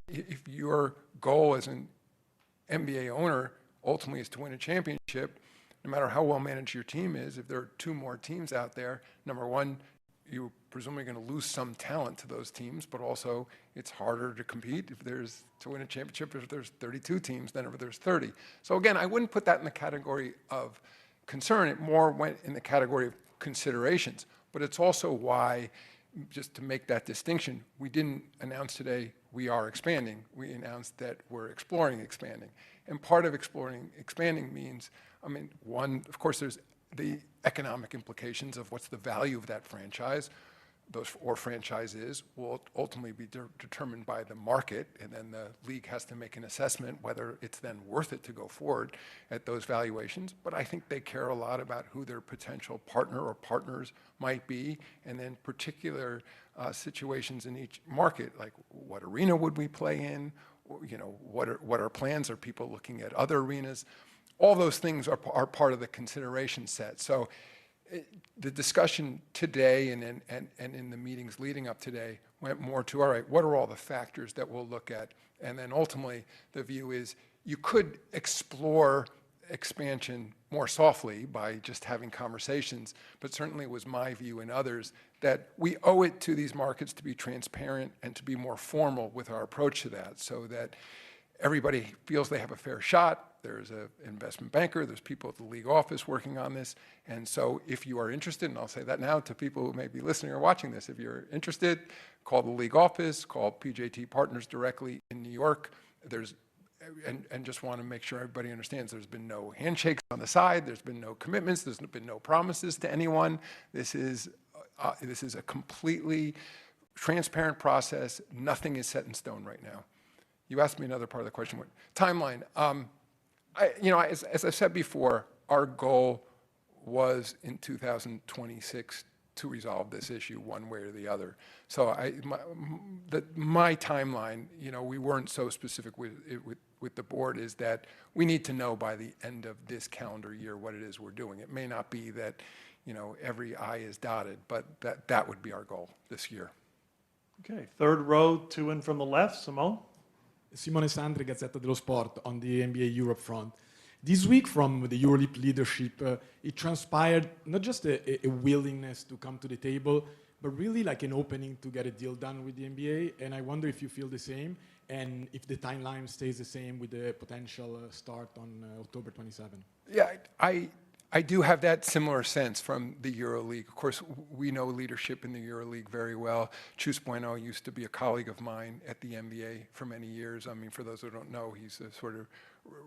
if your goal as an NBA owner ultimately is to win a championship, no matter how well managed your team is, if there are 2 more teams out there, number one, you're presumably going to lose some talent to those teams, but also it's harder to compete to win a championship if there's 32 teams than if there's 30. So again, I wouldn't put that in the category of concern. It more went in the category of considerations. But it's also why, just to make that distinction, we didn't announce today we are expanding. We announced that we're exploring expanding. And part of exploring expanding means, I mean, one, of course, there's the economic implications of what's the value of that franchise. or franchise is will ultimately be determined by the market, and then the league has to make an assessment whether it's then worth it to go forward at those valuations. But I think they care a lot about who their potential partner or partners might be, and then particular situations in each market, like what arena would we play in, what are plans, are people looking at other arenas? All those things are part of the consideration set. So the discussion today and in the meetings leading up today went more to, all right, what are all the factors that we'll look at? And then ultimately, the view is you could explore expansion more softly by just having conversations, but certainly it was my view and others that we owe it to these markets to be transparent and to be more formal with our approach to that, so that everybody feels they have a fair shot. There's an investment banker, there's people at the league office working on this. And so if you are interested, and I'll say that now to people who may be listening or watching this, if you're interested, call the league office, call PJT Partners directly in New York. And just want to make sure everybody understands there's been no handshakes on the side, there's been no commitments, there's been no promises to anyone. This is a completely transparent process. Nothing is set in stone right now. You asked me another part of the question. Timeline. As I said before, our goal was in 2026 to resolve this issue one way or the other. So my timeline, we weren't so specific with the board, is that we need to know by the end of this calendar year what it is we're doing. It may not be that, every I is dotted, but that would be our goal this year. Okay, third row, two in from the left, Simone. Simone Sandri, Gazzetta dello Sport, on the NBA Europe front. This week from the EuroLeague leadership, it transpired not just a willingness to come to the table, but really like an opening to get a deal done with the NBA. And I wonder if you feel the same, and if the timeline stays the same with the potential start on October 27. Yeah, I do have that similar sense from the EuroLeague. Of course, we know leadership in the EuroLeague very well. Chus Bueno used to be a colleague of mine at the NBA for many years. I mean, for those who don't know, he's a sort of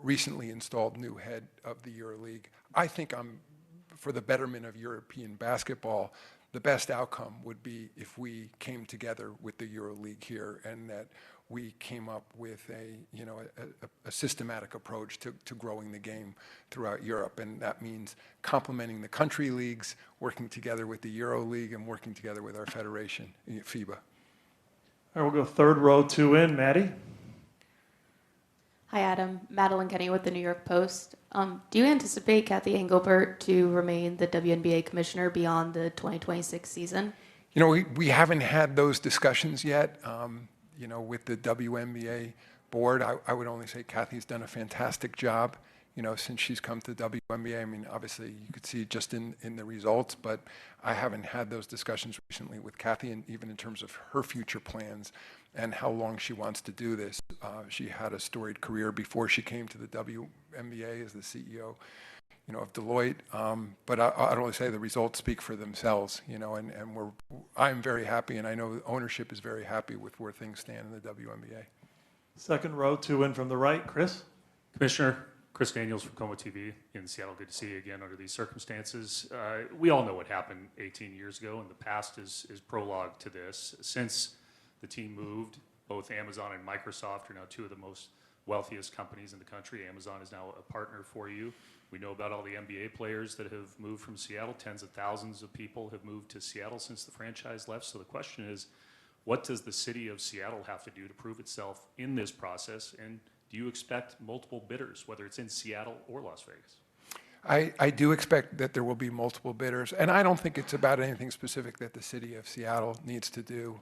recently installed new head of the EuroLeague. I think for the betterment of European basketball, the best outcome would be if we came together with the EuroLeague here, and that we came up with a systematic approach to growing the game throughout Europe. And that means complementing the country leagues, working together with the EuroLeague, and working together with our federation, FIBA. All right, we'll go third row, two in. Maddie? Hi, Adam. Madeline Kenny with the New York Post. Do you anticipate Kathy Engelbert to remain the WNBA commissioner beyond the 2026 season? We haven't had those discussions yet. With the WNBA board, I would only say Kathy's done a fantastic job, since she's come to the WNBA. I mean, obviously, you could see just in the results, but I haven't had those discussions recently with Kathy, and even in terms of her future plans and how long she wants to do this. She had a storied career before she came to the WNBA as the CEO, of Deloitte. But I'd only say the results speak for themselves, and I'm very happy, and I know ownership is very happy with where things stand in the WNBA. Second row, two in from the right. Chris? Commissioner, Chris Daniels from Como TV in Seattle. Good to see you again under these circumstances. We all know what happened 18 years ago, and the past is prologue to this. Since the team moved, both Amazon and Microsoft are now two of the most wealthiest companies in the country. Amazon is now a partner for you. We know about all the NBA players that have moved from Seattle. Tens of thousands of people have moved to Seattle since the franchise left. So the question is, what does the city of Seattle have to do to prove itself in this process? And do you expect multiple bidders, whether it's in Seattle or Las Vegas? I do expect that there will be multiple bidders, and I don't think it's about anything specific that the city of Seattle needs to do.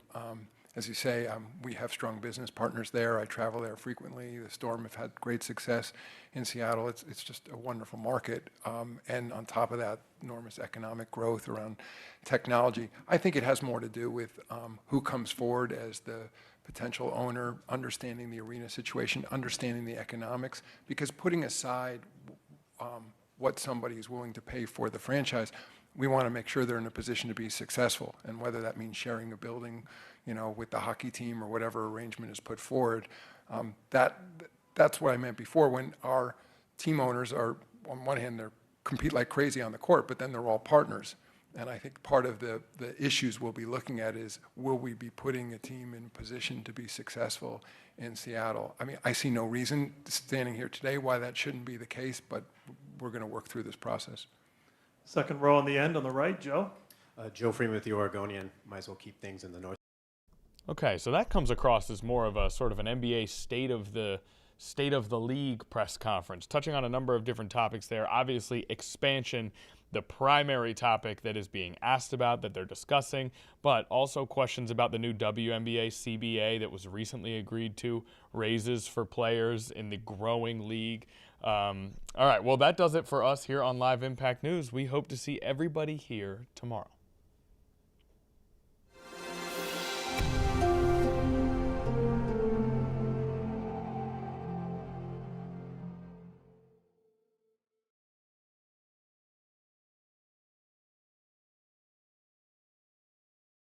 As you say, we have strong business partners there. I travel there frequently. The Storm have had great success in Seattle. It's just a wonderful market. And on top of that, enormous economic growth around technology. I think it has more to do with who comes forward as the potential owner, understanding the arena situation, understanding the economics, because putting aside what somebody is willing to pay for the franchise, we want to make sure they're in a position to be successful, and whether that means sharing a building, with the hockey team or whatever arrangement is put forward. That's what I meant before, when our team owners are, on one hand, they compete like crazy on the court, but then they're all partners. And I think part of the issues we'll be looking at is, will we be putting a team in position to be successful in Seattle? I mean, I see no reason standing here today why that shouldn't be the case, but we're going to work through this process. Second row on the end on the right, Joe. Joe Freeman with the Oregonian. Might as well keep things in the north. Okay, so that comes across as more of a sort of an NBA state of the league press conference, touching on a number of different topics there. Obviously, expansion, the primary topic that is being asked about, that they're discussing, but also questions about the new WNBA CBA that was recently agreed to, raises for players in the growing league. All right, well, that does it for us here on Live Impact News. We hope to see everybody here tomorrow.